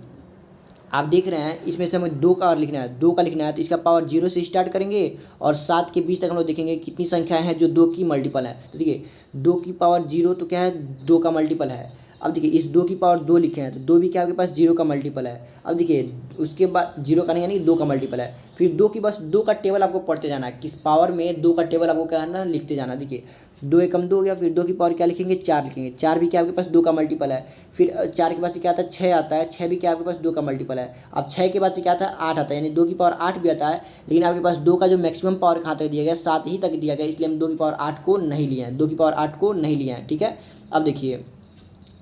आप देख रहे हैं इसमें से हमें 2 का और लिखना है, 2 का लिखना है तो इसका पावर 0 से स्टार्ट करेंगे और 7 के बीच तक हम लोग देखेंगे कितनी संख्याएं हैं जो 2 की मल्टीपल है। तो देखिए 2 की पावर 0 तो क्या है, 2 का मल्टीपल है। अब देखिए इस 2 की पावर 2 लिखे हैं तो 2 भी क्या आपके पास 0 का मल्टीपल है। अब देखिए उसके बाद 0 का नहीं यानी 2 का मल्टीपल है। फिर 2 की बस 2 का टेबल आपको पढ़ते जाना है, किस पावर में 2 का टेबल आपको क्या करना, लिखते जाना। देखिए 2 एकम 2 हो गया, फिर 2 की पावर क्या लिखेंगे, 4 लिखेंगे। 4 भी क्या आपके पास 2 का मल्टीपल है। फिर 4 के बाद से क्या आता है, 6 आता है। 6 भी क्या आपके पास 2 का मल्टीपल है। अब 6 के बाद से क्या आता है, 8 आता है। यानी 2 की पावर 8 भी आता है, लेकिन आपके पास 2 का जो मैक्सिमम पावर कहाँ तक दिया गया, 7 ही तक दिया गया, इसलिए हम 2 की पावर 8 को नहीं लिए हैं, 2 की पावर 8 को नहीं लिए हैं। ठीक है, अब देखिए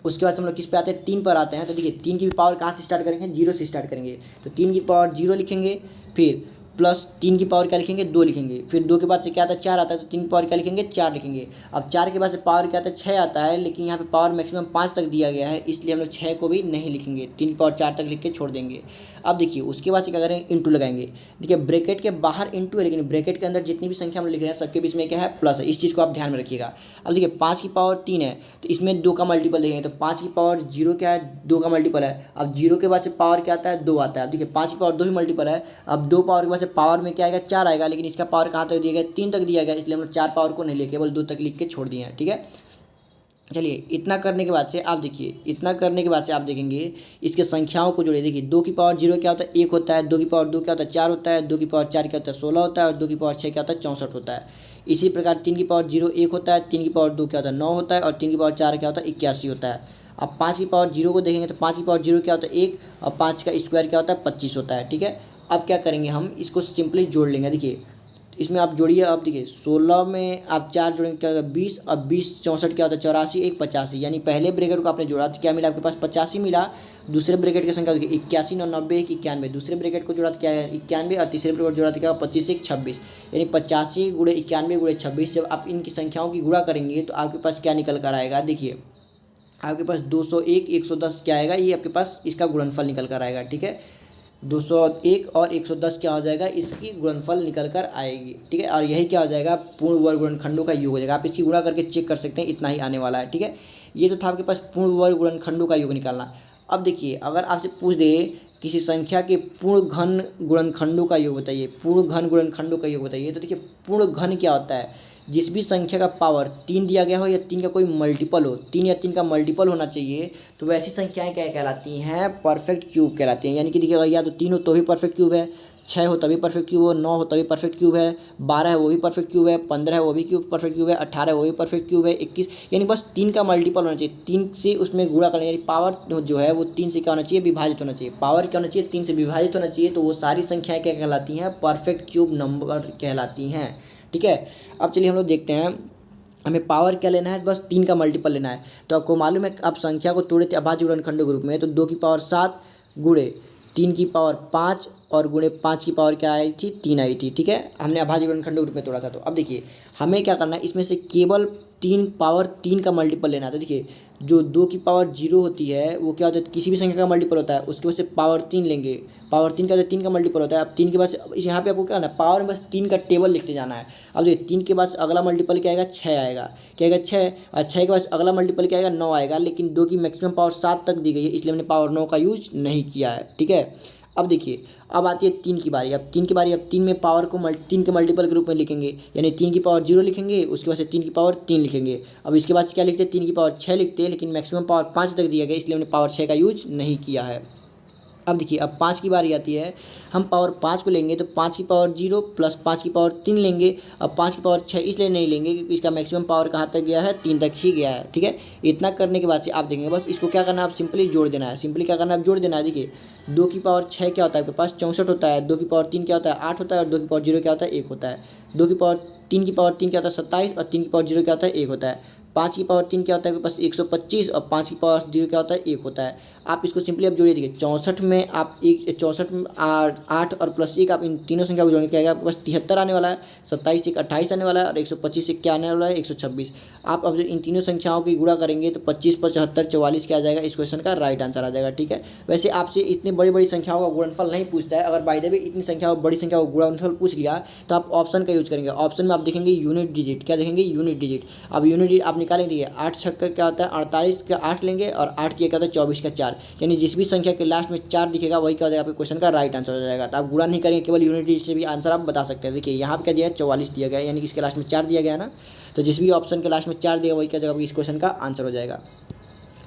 उसके बाद हम लोग किस पे आते हैं, 3 पर आते हैं। तो देखिए 3 की भी पावर कहाँ से स्टार्ट करेंगे, 0 से स्टार्ट करेंगे। तो 3 की पावर 0 लिखेंगे, फिर प्लस 3 की पावर क्या लिखेंगे, 2 लिखेंगे। फिर 2 के बाद से क्या आता है, 4 आता है, तो 3 की पावर क्या लिखेंगे, 4 लिखेंगे। अब 4 के बाद से पावर क्या आता है, 6 आता है, लेकिन यहाँ पे पावर मैक्सिमम 5 तक दिया गया है, इसलिए हम लोग 6 को भी नहीं लिखेंगे, 3 की पावर 4 तक लिख के छोड़ देंगे। अब देखिए उसके बाद से क्या करेंगे, इंटू लगाएंगे। देखिए ब्रैकेट के बाहर इंटू है, लेकिन ब्रैकेट के अंदर जितनी भी संख्या हम लिख रहे हैं सबके बीच में क्या है, प्लस है। इस चीज़ को आप ध्यान में रखिएगा। अब देखिए 5 की पावर 3 है तो इसमें 2 का मल्टीपल देखेंगे, तो 5 की पावर 0 क्या है, 2 का मल्टीपल है। अब 0 के बाद से पावर क्या आता है, 2 आता है। अब देखिए 5 की पावर 2 ही मल्टीपल है। अब 2 पावर के बाद से पावर में क्या आएगा, 4 आएगा, लेकिन इसका पावर कहाँ तक दिया गया, 3 तक दिया गया, इसलिए हम लोग 4 पावर को नहीं लिए, केवल 2 तक लिख के छोड़ दिए हैं। ठीक है, चलिए इतना करने के बाद से आप देखिए, इतना करने के बाद से आप देखेंगे इसके संख्याओं को जोड़िए। देखिए 2 की पावर 0 क्या होता है, 1 होता है। 2 की पावर 2 क्या होता है, 4 होता है। 2 की पावर 4 क्या होता है, 16 होता है। और 2 की पावर 6 क्या होता है, 64 होता है। इसी प्रकार 3 की पावर 0 1 होता है। 3 की पावर 2 क्या होता है, 9 होता है। और 3 की पावर 4 क्या होता है, 81 होता है। अब 5 की पावर 0 को देखेंगे तो 5 की पावर 0 क्या होता है, 1। और 5 का स्क्वायर क्या होता है, 25 होता है। ठीक है, अब क्या करेंगे, हम इसको सिंपली जोड़ लेंगे। देखिए इसमें आप जोड़िए, आप देखिए 16 में आप 4 जोड़ेंगे क्या होगा, 20। और 20 64 क्या होता है, 84, 1 85। यानी पहले ब्रैकेट को आपने जोड़ा तो क्या मिला आपके पास, 85 मिला। दूसरे ब्रैकेट की संख्या देखिए 81 9 90 1 91। दूसरे ब्रैकेट को जोड़ा तो क्या है, 91। और तीसरे ब्रैकेट जोड़ा तो क्या होगा, 25 1 26। यानी 85 गुणे 91 गुणे 26। जब आप इनकी संख्याओं की गुणा करेंगे तो आपके पास क्या निकल कर आएगा, देखिए आपके पास 201 110 क्या आएगा, ये आपके पास इसका गुणनफल निकल कर आएगा। ठीक है, 201 और 110 क्या हो जाएगा, इसकी गुणनफल निकल कर आएगी। ठीक है, और यही क्या हो जाएगा, पूर्ण वर्ग गुणनखंडों का योग हो जाएगा। आप इसकी गुणा करके चेक कर सकते हैं, इतना ही आने वाला है। ठीक है, ये तो था आपके पास पूर्ण वर्ग गुणनखंडों का योग निकालना। अब देखिए अगर आपसे पूछ दे किसी संख्या के पूर्ण घन गुणनखंडों का योग बताइए, पूर्ण घन गुणनखंडों का योग बताइए, तो देखिए पूर्ण घन क्या होता है, जिस भी संख्या का पावर 3 दिया गया हो या 3 का कोई मल्टीपल हो, 3 या 3 का मल्टीपल होना चाहिए, तो वैसी संख्याएं क्या कहलाती हैं, परफेक्ट क्यूब कहलाती हैं। यानी कि देखिए अगर या तो 3 हो तो भी परफेक्ट क्यूब है, 6 हो तभी परफेक्ट क्यूब हो, 9 हो तभी परफेक्ट क्यूब है, 12 है वो भी परफेक्ट क्यूब है, 15 है वो भी क्यूब परफेक्ट क्यूब है, 18 है वो भी परफेक्ट क्यूब है, 21। यानी बस 3 का मल्टीपल होना चाहिए, 3 से उसमें गुणा करना, यानी पावर जो है वो 3 से क्या होना चाहिए, विभाजित होना चाहिए। पावर क्या होना चाहिए, 3 से विभाजित होना चाहिए। तो वो सारी संख्याएं क्या कहलाती हैं, परफेक्ट क्यूब नंबर कहलाती हैं। ठीक है, अब चलिए हम लोग देखते हैं हमें पावर क्या लेना है, बस 3 का मल्टीपल लेना है। तो आपको मालूम है आप संख्या को तोड़े थे अभाज्य गुणनखंडों के रूप में, तो 2 की पावर 7 गुणे 3 की पावर 5 और गुणे 5 की पावर क्या आई थी, 3 आई थी। ठीक है, हमने अभाज्य गुणनखंडों के रूप में तोड़ा था। तो अब देखिए हमें क्या करना है, इसमें से केवल 3 पावर 3 का मल्टीपल लेना है। तो देखिए जो 2 की पावर 0 होती है वो क्या होता है, किसी भी संख्या का मल्टीपल होता है, उसके बाद से पावर 3 लेंगे। पावर 3 का होता है, 3 का मल्टीपल होता है। अब 3 के बाद से यहाँ पे आपको क्या करना है, पावर में बस 3 का टेबल लिखते जाना है। अब देखिए 3 के बाद अगला मल्टीपल क्या आएगा, 6 आएगा। क्या आएगा, 6। और 6 के बाद अगला मल्टीपल क्या आएगा, 9 आएगा। लेकिन 2 की मैक्सिमम पावर 7 तक दी गई है, इसलिए हमने पावर 9 का यूज नहीं किया है। ठीक है, अब देखिए अब आती है 3 की बारी। अब 3 की बारी, अब 3 में पावर को 3 के मल्टीपल के रूप में लिखेंगे, यानी 3 की पावर 0 लिखेंगे, उसके बाद से 3 की पावर 3 लिखेंगे। अब इसके बाद से क्या लिखते हैं, 3 की पावर 6 लिखते हैं, लेकिन मैक्सिमम पावर 5 तक दिया गया, इसलिए हमने पावर 6 का यूज नहीं किया है। अब देखिए अब 5 की बारी आती है, हम पावर 5 को लेंगे तो 5 की पावर 0 प्लस 5 की पावर 3 लेंगे। अब 5 की पावर 6 इसलिए नहीं लेंगे क्योंकि इसका मैक्सिमम पावर कहाँ तक गया है, 3 तक ही गया है। ठीक है, इतना करने के बाद से आप देखेंगे बस इसको क्या करना है, आप सिंपली जोड़ देना है। सिंपली क्या करना है, आप जोड़ देना है। देखिए 2 की पावर 6 क्या होता है आपके पास, 64 होता है। 2 की पावर 3 क्या होता है, 8 होता है। और 2 की पावर 0 क्या होता है, 1 होता है। 2 की पावर 3 की पावर 3 क्या होता है, 27। और 3 की पावर 0 क्या होता है, 1 होता है। 5 की पावर 3 क्या होता है आपके पास, 125। और 5 की पावर 0 क्या होता है, 1 होता है। आप इसको सिंपली अब जोड़िए। देखिए 64 में आप एक 64 में 8 और प्लस 1 आप इन तीनों संख्या को जोड़ेंगे, क्या आएगा आपके पास 73 आने वाला है, 27 एक 28 आने वाला है, और 125 से क्या आने वाला है 126। आप अब जो इन तीनों संख्याओं की गुणा करेंगे तो 25, 75, 44 क्या आ जाएगा, इस क्वेश्चन का राइट आंसर आ जाएगा। ठीक है, वैसे आपसे इतनी बड़ी बड़ी संख्याओं का गुणनफल नहीं पूछता है। अगर बाय द वे इतनी संख्या बड़ी संख्या का गुणनफल पूछ लिया तो आप ऑप्शन का यूज करेंगे। ऑप्शन में आप देखेंगे यूनिट डिजिट, क्या देखेंगे यूनिट डिजिट। अब यूनिट डिजिट आप निकालेंगे, 8 छक्का क्या होता है 48 का 8 लेंगे, और 8 क्या होता है 24 का 4, यानी जिस भी संख्या के लास्ट में 4 दिखेगा वही क्या हो जाएगा आपके क्वेश्चन का राइट आंसर हो जाएगा। तो आप गुणा नहीं करेंगे, केवल यूनिट डिजिट से भी आंसर आप बता सकते हैं। देखिए यहाँ पे क्या दिया है 44 दिया गया है, यानी कि इसके लास्ट में 4 दिया गया है ना, तो जिस भी ऑप्शन के लास्ट में 4 दिया वही क्या जगह इस क्वेश्चन का आंसर हो जाएगा।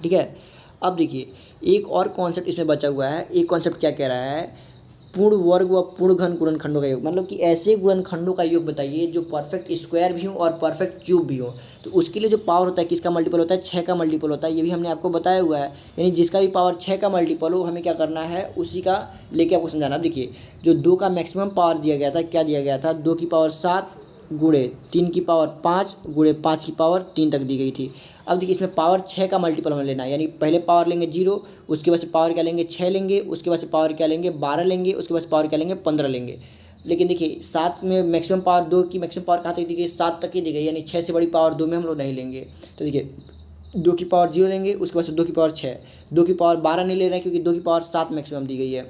ठीक है, अब देखिए एक और कॉन्सेप्ट इसमें बचा हुआ है। एक कॉन्सेप्ट क्या कह रहा है, पूर्ण वर्ग व पूर्ण घन गुणनखंडों का योग, मतलब कि ऐसे गुणनखंडों का योग बताइए जो परफेक्ट स्क्वायर भी हो और परफेक्ट क्यूब भी हो। तो उसके लिए जो पावर होता है किसका मल्टीपल होता है, 6 का मल्टीपल होता है। ये भी हमने आपको बताया हुआ है, यानी जिसका भी पावर 6 का मल्टीपल हो हमें क्या करना है उसी का लेके आपको समझाना। अब देखिए जो 2 का मैक्सिमम पावर दिया गया था, क्या दिया गया था 2 की पावर 7 गुणे 3 की पावर 5 गुणे 5 की पावर 3 तक दी गई थी। अब देखिए इसमें पावर 6 का मल्टीपल हमें लेना है, यानी पहले पावर लेंगे 0, उसके बाद से पावर क्या लेंगे 6 लेंगे, उसके बाद से पावर क्या लेंगे 12 लेंगे, उसके बाद से पावर क्या लेंगे 15 लेंगे। लेकिन देखिए 7 में मैक्सिमम पावर 2 की मैक्सिमम पावर कहाँ तक दी गई 7 तक ही दी गई, यानी 6 से बड़ी पावर 2 में हम लोग नहीं लेंगे। तो देखिए 2 की पावर 0 लेंगे, उसके बाद से 2 की पावर 6, 2 की पावर 12 नहीं ले रहे हैं क्योंकि 2 की पावर 7 मैक्सिमम दी गई है।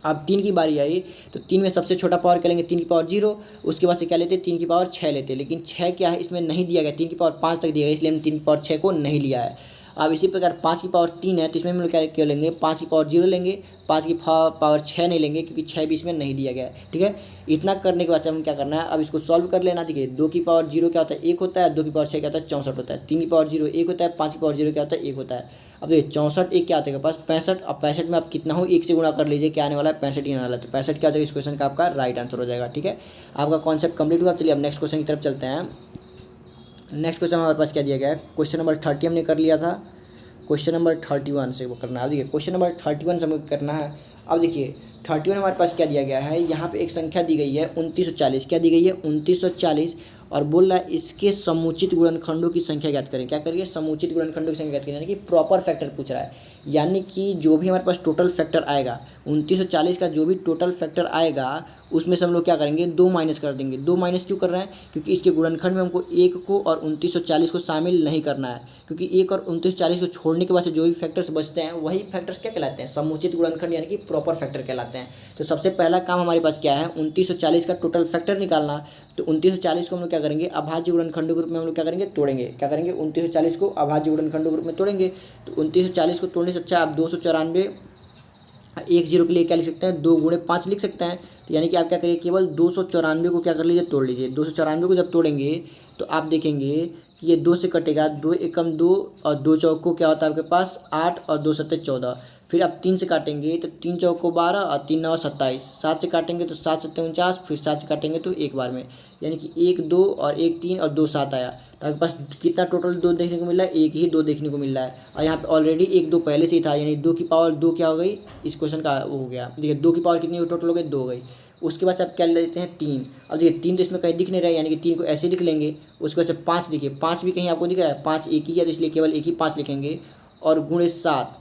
अब 3 की बारी आई तो 3 में सबसे छोटा पावर क्या लेंगे 3 की पावर 0, उसके बाद से क्या लेते हैं 3 की पावर 6 लेते हैं। लेकिन 6 क्या है इसमें नहीं दिया गया, 3 की पावर 5 तक दिया गया, इसलिए हमने 3 की पावर 6 को नहीं लिया है। अब इसी प्रकार 5 की पावर 3 है तो इसमें हम लोग क्या लेंगे 5 की पावर 0 लेंगे, 5 की पावर 6 नहीं लेंगे क्योंकि 6 भी इसमें नहीं दिया गया है। ठीक है, इतना करने के बाद हम क्या करना है, अब इसको सॉल्व कर लेना। देखिए 2 की पावर 0 क्या होता है 1 होता है, 2 की पावर 6 क्या होता है 64 होता है, 3 की पावर 0 1 होता है, 5 की पावर 0 क्या होता है 1 होता है। अब देखिए 64 एक क्या आता है पास 65, अब 65 में आप कितना हो 1 से गुणा कर लीजिए, क्या आने वाला है 65 ही आने वाला है। तो 65 क्या हो जाएगा इस क्वेश्चन का आपका राइट आंसर हो जाएगा। ठीक है, आपका कॉन्सेप्ट कंप्लीट हुआ। चलिए अब नेक्स्ट क्वेश्चन की तरफ चलते हैं। नेक्स्ट क्वेश्चन हमारे पास क्या दिया गया है, क्वेश्चन नंबर 30 हमने कर लिया था, क्वेश्चन नंबर 31 से वो करना है। अब देखिए क्वेश्चन नंबर 31 से हमें करना है। अब देखिए 31 हमारे पास क्या दिया गया है, यहाँ पे एक संख्या दी गई है 2940, क्या दी गई है 2940, और बोल रहा है इसके समुचित गुणनखंडों की संख्या ज्ञात करें। क्या करिए समुचित गुणनखंडों की संख्या ज्ञात करें, यानी कि प्रॉपर फैक्टर पूछ रहा है, यानी कि जो भी हमारे पास टोटल फैक्टर आएगा 2940 का जो भी टोटल फैक्टर आएगा उसमें से हम लोग क्या करेंगे 2 माइनस कर देंगे। 2 माइनस क्यों कर रहे हैं, क्योंकि इसके गुणनखंड में हमको 1 को और 2940 को शामिल नहीं करना है, क्योंकि 1 और 2940 को छोड़ने के बाद से जो भी फैक्टर्स बचते हैं वही फैक्टर्स क्या कहलाते हैं समुचित गुणनखंड, यानी कि प्रॉपर फैक्टर कहलाते हैं। तो सबसे पहला काम हमारे पास क्या है 2940 का टोटल फैक्टर निकालना। तो 2940 को हम लोग क्या करेंगे अभाज्य गुणनखंडों के रूप में हम लोग क्या करेंगे तोड़ेंगे। क्या करेंगे 2940 को अभाज्य गुणनखंडों के रूप में तोड़ेंगे। तो 2940 को तोड़ने से अच्छा आप 294 1 0 के लिए क्या लिख सकते हैं 2 गुणे 5 लिख सकते हैं। तो यानी कि आप क्या करिए केवल 294 को क्या कर लीजिए तोड़ लीजिए। 294 को जब तोड़ेंगे तो आप देखेंगे कि ये 2 से कटेगा, 2 एकम 2 और 2 चौक को क्या होता है आपके पास 8 और 2 सत्ते 14। फिर आप 3 से काटेंगे तो 3 चौक को 12 और 3 9 27। 7 से काटेंगे तो 7 सत्ते 49, फिर 7 से काटेंगे तो एक बार में, यानी कि 1 2 और 1 3 और 2 7 आया। तो आपके पास कितना टोटल 2 देखने को मिल रहा है, एक ही 2 देखने को मिल रहा है। और यहाँ पे ऑलरेडी 1 2 पहले से ही था, यानी 2 की पावर 2 क्या हो गई इस क्वेश्चन का वो हो गया। देखिए 2 की पावर कितनी टोटल हो गई 2 हो गई। उसके बाद से आप क्या लेते हैं 3। अब देखिए 3 तो इसमें कहीं दिख नहीं रहा है, यानी कि 3 को ऐसे लिख लेंगे। उसके बाद से 5 देखिए 5 भी कहीं आपको दिख रहा है, 5 एक ही है तो इसलिए केवल एक ही 5 लिखेंगे। और गुणे 7,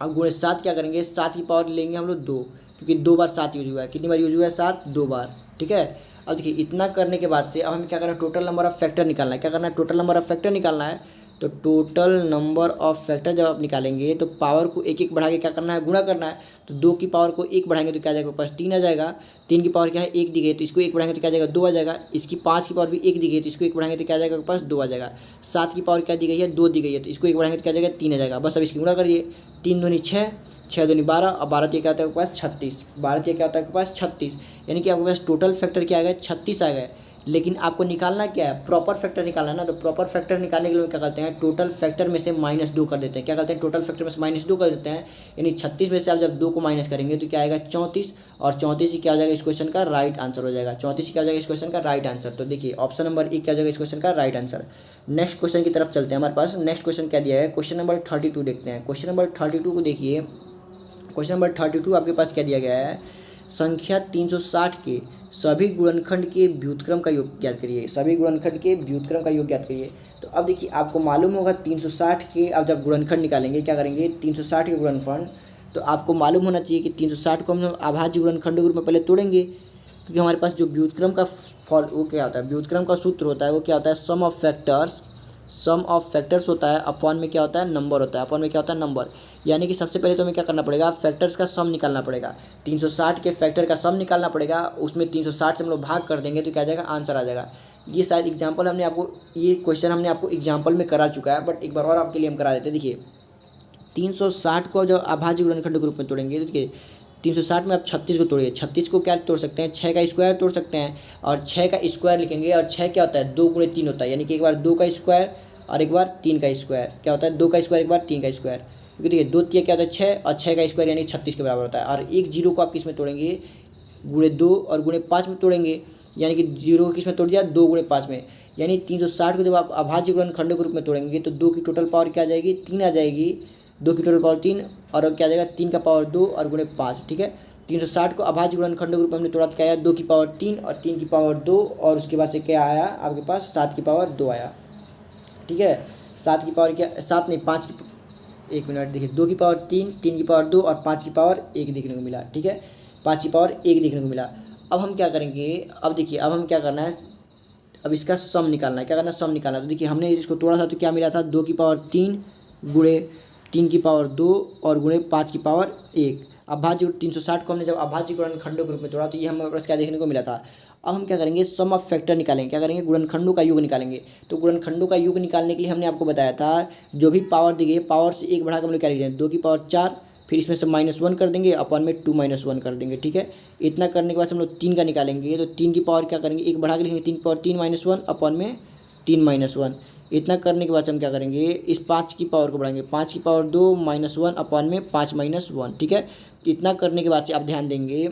अब गुणे 7 क्या करेंगे 7 की पावर लेंगे हम लोग 2, क्योंकि 2 बार 7 यूज हुआ है। कितनी बार यूज हुआ है 7 2 बार। ठीक है, अब देखिए इतना करने के बाद से अब हमें क्या करना है टोटल नंबर ऑफ फैक्टर निकालना है। क्या करना है टोटल नंबर ऑफ फैक्टर निकालना है। तो टोटल नंबर ऑफ फैक्टर जब आप निकालेंगे तो पावर को एक एक बढ़ा के क्या करना है गुणा करना है। तो 2 की पावर को 1 बढ़ाएंगे तो क्या आ जाएगा पास 3 आ जाएगा। 3 की पावर क्या है 1 दी गई तो इसको 1 बढ़ाएंगे तो क्या आ जाएगा 2 आ जाएगा। इसकी 5 की पावर भी 1 दी गई तो इसको 1 बढ़ाएंगे तो क्या आ जाएगा पास 2 आ जाएगा। 7 की पावर क्या दी गई है 2 दी गई है तो इसको 1 बढ़ाएंगे तो क्या आ जाएगा 3 आ जाएगा। बस अब इसकी गुणा करिए 3 दूनी 6, 6 दूनी 12 और 12 क्या होता है आपके पास 36। 12 क्या होता है आपके पास 36, यानी कि आपके पास टोटल फैक्टर क्या आ गया 36 आ गए। लेकिन आपको निकालना क्या है प्रॉपर फैक्टर निकालना है ना। तो प्रॉपर फैक्टर निकालने के लिए क्या करते हैं टोटल फैक्टर में से -2 कर देते हैं। क्या करते हैं टोटल फैक्टर में से -2 कर देते हैं, यानी 36 में से आप जब 2 को माइनस करेंगे तो क्या आएगा 34, और 34 ही क्या हो जाएगा इस क्वेश्चन का राइट आंसर हो जाएगा। 34 क्या हो जाएगा इस क्वेश्चन का राइट आंसर। तो देखिए ऑप्शन नंबर 1 क्या हो जाएगा इस क्वेश्चन का राइट आंसर। नेक्स्ट क्वेश्चन की तरफ चलते हैं। हमारे पास नेक्स्ट क्वेश्चन क्या दिया है क्वेश्चन नंबर 32 देखते हैं। क्वेश्चन नंबर 32 को देखिए, क्वेश्चन नंबर 32 आपके पास क्या दिया गया है संख्या 360 के सभी गुणनखंड के व्युत्क्रम का योग ज्ञात करिए। सभी गुणनखंड के व्युत्क्रम का योग ज्ञात करिए। तो अब देखिए आपको मालूम होगा 360 के, अब जब गुणनखंड निकालेंगे क्या करेंगे, 360 के गुणनखंड, तो आपको मालूम होना चाहिए कि 360 को हम अभाज्य गुणनखंड के रूप में पहले तोड़ेंगे, क्योंकि हमारे पास जो व्युत्क्रम का फॉल वो क्या होता है, व्युत्क्रम का सूत्र होता है वो क्या होता है, सम ऑफ फैक्टर्स होता है, अपॉन में क्या होता है, नंबर होता है, अपॉन में क्या होता है, नंबर। यानी कि सबसे पहले तो हमें क्या करना पड़ेगा, फैक्टर्स का सम निकालना पड़ेगा। 360 के फैक्टर का सम निकालना पड़ेगा, उसमें 360 से हम लोग भाग कर देंगे तो क्या आ जाएगा, आंसर आ जाएगा। ये शायद एग्जाम्पल हमने आपको, ये क्वेश्चन हमने आपको एग्जाम्पल में करा चुका है, बट एक बार और आपके लिए हम करा देते हैं। देखिए 360 को जब अभाज्य गुणनखंड के रूप में तोड़ेंगे तो देखिए 360 में आप 36 को तोड़िए, 36 को क्या तोड़ सकते हैं, 6 का स्क्वायर तोड़ सकते हैं, और 6 का स्क्वायर लिखेंगे, और 6 क्या होता है, 2 गुणे 3 होता है, यानी कि एक बार 2 का स्क्वायर और एक बार 3 का स्क्वायर क्या होता है, 2 का स्क्वायर एक बार 3 का स्क्वायर, क्योंकि देखिए 2 3 क्या होता है 6, और 6 का स्क्वायर यानी 36 के बराबर होता है। और एक जीरो को आप किस में तोड़ेंगे, गुणे 2 और गुणे 5 में तोड़ेंगे, यानी कि जीरो को किस में तोड़ दिया, 2 गुणे 5 में। यानी 360 को जब आप अभाज्य गुणनखंड के रूप में तोड़ेंगे तो 2 की टोटल पावर क्या आ जाएगी, 3 आ जाएगी, 2 की टोटल पावर 3, और क्या आ जाएगा 3 का पावर 2 और गुणे 5। ठीक है, 360 को अभाज्य गुणनखंड के रूप में हमने तोड़ा तो क्या आया, 2 की पावर 3 और 3 की पावर 2, और उसके बाद से क्या आया आपके पास, 7 की पावर 2 आया। ठीक है, 7 की पावर क्या, 7 नहीं 5 की, एक मिनट देखिए, 2 की पावर 3, 3 की पावर 2 और 5 की पावर 1 देखने को मिला। ठीक है, 5 की पावर 1 देखने को मिला। अब हम क्या करेंगे, अब देखिए अब हम क्या करना है, अब इसका सम निकालना है, क्या करना है, सम निकालना है। तो देखिए हमने इसको तोड़ा था तो क्या मिला था, 2 की पावर 3 गुणे 3 की पावर 2 और गुणे 5 की पावर 1। अभाज्य 360 को हमने जब अभाज्य गुणनखंडों के रूप में तोड़ा तो ये हमें पास क्या देखने को मिला था। अब हम क्या करेंगे, सम ऑफ फैक्टर निकालेंगे, क्या करेंगे, गुणनखंडों का योग निकालेंगे। तो गुणनखंडों का योग निकालने के लिए हमने आपको बताया था, जो भी पावर दी गई पावर से 1 बढ़ा कर हम लोग क्या लिखेंगे, 2 की पावर 4, फिर इसमें से -1 कर देंगे, अपॉन में 2 - 1 कर देंगे। ठीक है, इतना करने के बाद हम लोग 3 का निकालेंगे, तो 3 की पावर क्या करेंगे, 1 बढ़ा के लिखेंगे, 3 की पावर 3 - 1 अपॉन में 3 - 1। इतना करने के बाद हम क्या करेंगे, इस 5 की पावर को बढ़ाएंगे, 5 की पावर 2 - 1 अपॉन में 5 - 1। ठीक है, इतना करने के बाद से आप ध्यान देंगे,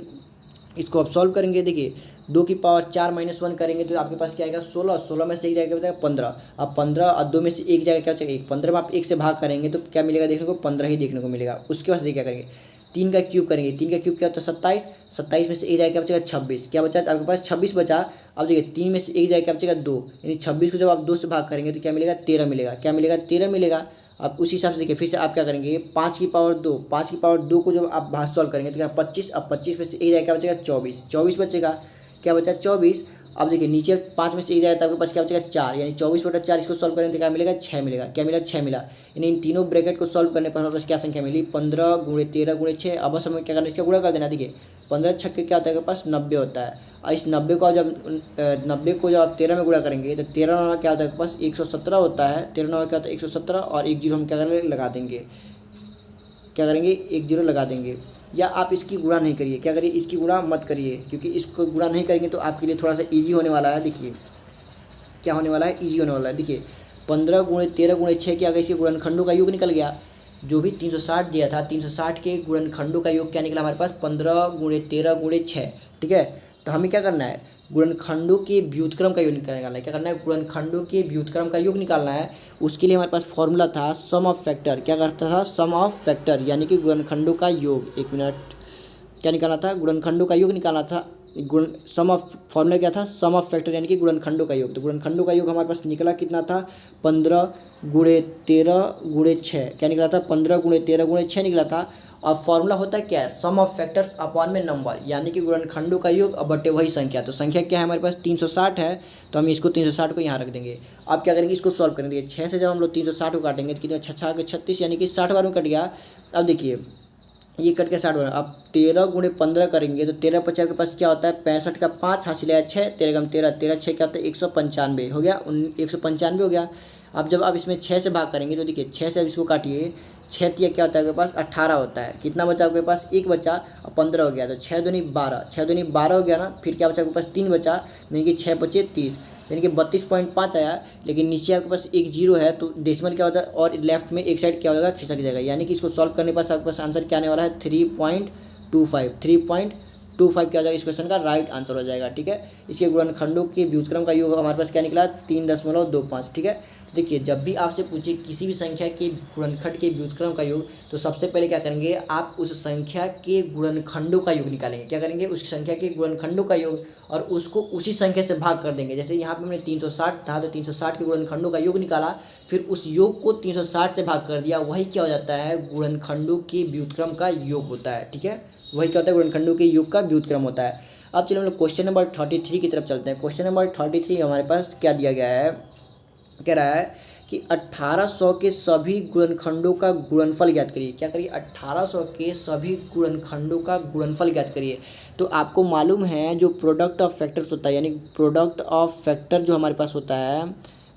इसको आप सॉल्व करेंगे। देखिए 2 की पावर 4 - 1 करेंगे तो आपके पास क्या आएगा, 16, 16 में से एक जाएगा बताया 15, अब 15 और 2 में से एक जाएगा क्या बचेगा, 1, 15 में आप 1 से भाग करेंगे तो क्या मिलेगा देखने को, 15 ही देखने को मिलेगा। उसके बाद क्या करेंगे, 3 का क्यूब करेंगे, 3 का क्यूब क्या होता है 27, 27 में से एक जाएगा क्या बचेगा 26, क्या बचा आपके पास 26 बचा। अब देखिए 3 में से एक जाएगा क्या बचेगा 2, यानी 26 को जब आप 2 से भाग करेंगे तो क्या मिलेगा 13 मिलेगा, क्या मिलेगा 13 मिलेगा। अब उसी हिसाब से देखिए फिर से आप क्या करेंगे, 5 की पावर 2, 5 की पावर 2 को जब आप भाग सॉल्व करेंगे तो क्या 25, अब 25 में से एक जाएगा क्या बचेगा 24, 24 बचेगा, क्या बचा 24। अब देखिए नीचे 5 में से एक जाएगा तो आपके पास क्या बचेगा 4, यानी 24/4 इसको सॉल्व करेंगे तो क्या मिलेगा 6 मिलेगा, क्या मिला 6 मिला। यानी इन तीनों ब्रैकेट को सॉल्व करने पर हमारे पास क्या संख्या मिली, 15 गुणे 13 गुणे 6। अब बस हमें क्या करना है, इसका गुणा कर देना। देखिए 15 छक्के क्या होता है आपके पास 90 होता है, और इस 90 को जब 90 को जब आप 13 में गुणा करेंगे तो 13 9 क्या होता है आपके पास 117 होता है, 13 9 क्या होता है 117, और एक जीरो हम क्या करेंगे लगा देंगे, क्या करेंगे एक जीरो लगा देंगे। या आप इसकी गुणा नहीं करिए, क्या करिए इसकी गुणा मत करिए, क्योंकि इसको गुणा नहीं करेंगे तो आपके लिए थोड़ा सा इजी होने वाला है। देखिए क्या होने वाला है, इजी होने वाला है। देखिए 15 गुणे 13 गुणे 6 क्या इसके गुणनखंडों का योग निकल गया। जो भी 360 दिया था 360 के गुणनखंडों का योग क्या निकला हमारे पास 15 गुणे 13 गुणे 6। ठीक है, तो हमें क्या करना है, गुणनखंडों के व्युत्क्रम का योग निकालना है। क्या करना है, गुणनखंडों के व्युत्क्रम का योग निकालना है। उसके लिए हमारे पास फॉर्मूला था सम ऑफ फैक्टर, क्या करता था सम ऑफ फैक्टर, यानी कि गुणनखंडों का योग। एक मिनट, क्या निकालना था, गुणनखंडों का योग निकालना था। गुण सम ऑफ फॉर्मूला क्या था, सम ऑफ फैक्टर यानी कि गुणनखंडों का योग। तो गुणनखंडों का योग हमारे पास निकला कितना था, 15 गुणे 13 गुणे 6, क्या निकला था 15 गुणे 13 गुणे 6 निकला था। और फॉर्मूला होता है क्या है, सम ऑफ फैक्टर्स अपॉन में नंबर, यानी कि गुणनखंडों का योग अब बटे वही संख्या। तो संख्या क्या है हमारे पास 360 है, तो हम इसको 360 को यहाँ रख देंगे। अब क्या करेंगे, इसको सॉल्व करेंगे। 6 से जब हम लोग 360 को काटेंगे तो कितना 6 के 36, यानी कि 60 बार में कट गया। अब देखिए ये कट के 60 बार, अब 13 गुणे 15 करेंगे तो 13 50 के पास क्या होता है 65 का 5 हासिल है 6, 13 गम 13, 13 6 क्या होता है 195 हो गया, 195 हो गया। अब जब आप इसमें 6 से भाग करेंगे तो देखिए 6 से अब इसको काटिए, 6 तिया क्या होता है आपके पास 18 होता है, कितना बचा आपके पास 1 बचा और 15 हो गया, तो 6 दूनी 12, 6 दूनी 12 हो गया ना। फिर क्या बचा आपके पास 3 बचा, यानी कि 6 बचे 30, यानी कि 32.5 आया। लेकिन नीचे आपके पास एक जीरो है तो डेसिमल क्या होता है, और लेफ्ट में एक साइड क्या हो जाएगा खिसक जाएगा, यानी कि इसको सॉल्व करने पर आपके पास आंसर क्या आने वाला है 3.25 क्या हो जाएगा, इस क्वेश्चन का राइट आंसर हो जाएगा। ठीक है, इसके गुणनखंडों के व्युत्क्रम का योग हमारे पास क्या निकला 3.25। ठीक है, देखिए जब भी आपसे पूछे किसी भी संख्या के गुणनखंड के व्युत्क्रम का योग, तो सबसे पहले क्या करेंगे, आप उस संख्या के गुणनखंडों का योग निकालेंगे। क्या करेंगे, उस संख्या के गुणनखंडों का योग और उसको उसी संख्या से भाग कर देंगे। जैसे यहाँ पे हमने 360 था तो 360 के गुणनखंडों का योग निकाला, फिर उस योग को 360 से भाग कर दिया, वही क्या हो जाता है, गुणनखंडों के व्युत्क्रम का योग होता है। ठीक है, वही क्या होता है, गुणनखंडों के योग का व्युत्क्रम होता है। अब चलिए हम लोग क्वेश्चन नंबर 33 की तरफ चलते हैं। क्वेश्चन नंबर 33 हमारे पास क्या दिया गया है, कह रहा है कि 1800 के सभी गुणनखंडों का गुणनफल ज्ञात करिए। क्या करिए, 1800 के सभी गुणनखंडों का गुणनफल ज्ञात करिए। तो आपको मालूम है जो प्रोडक्ट ऑफ फैक्टर्स होता है, यानी प्रोडक्ट ऑफ फैक्टर जो हमारे पास होता है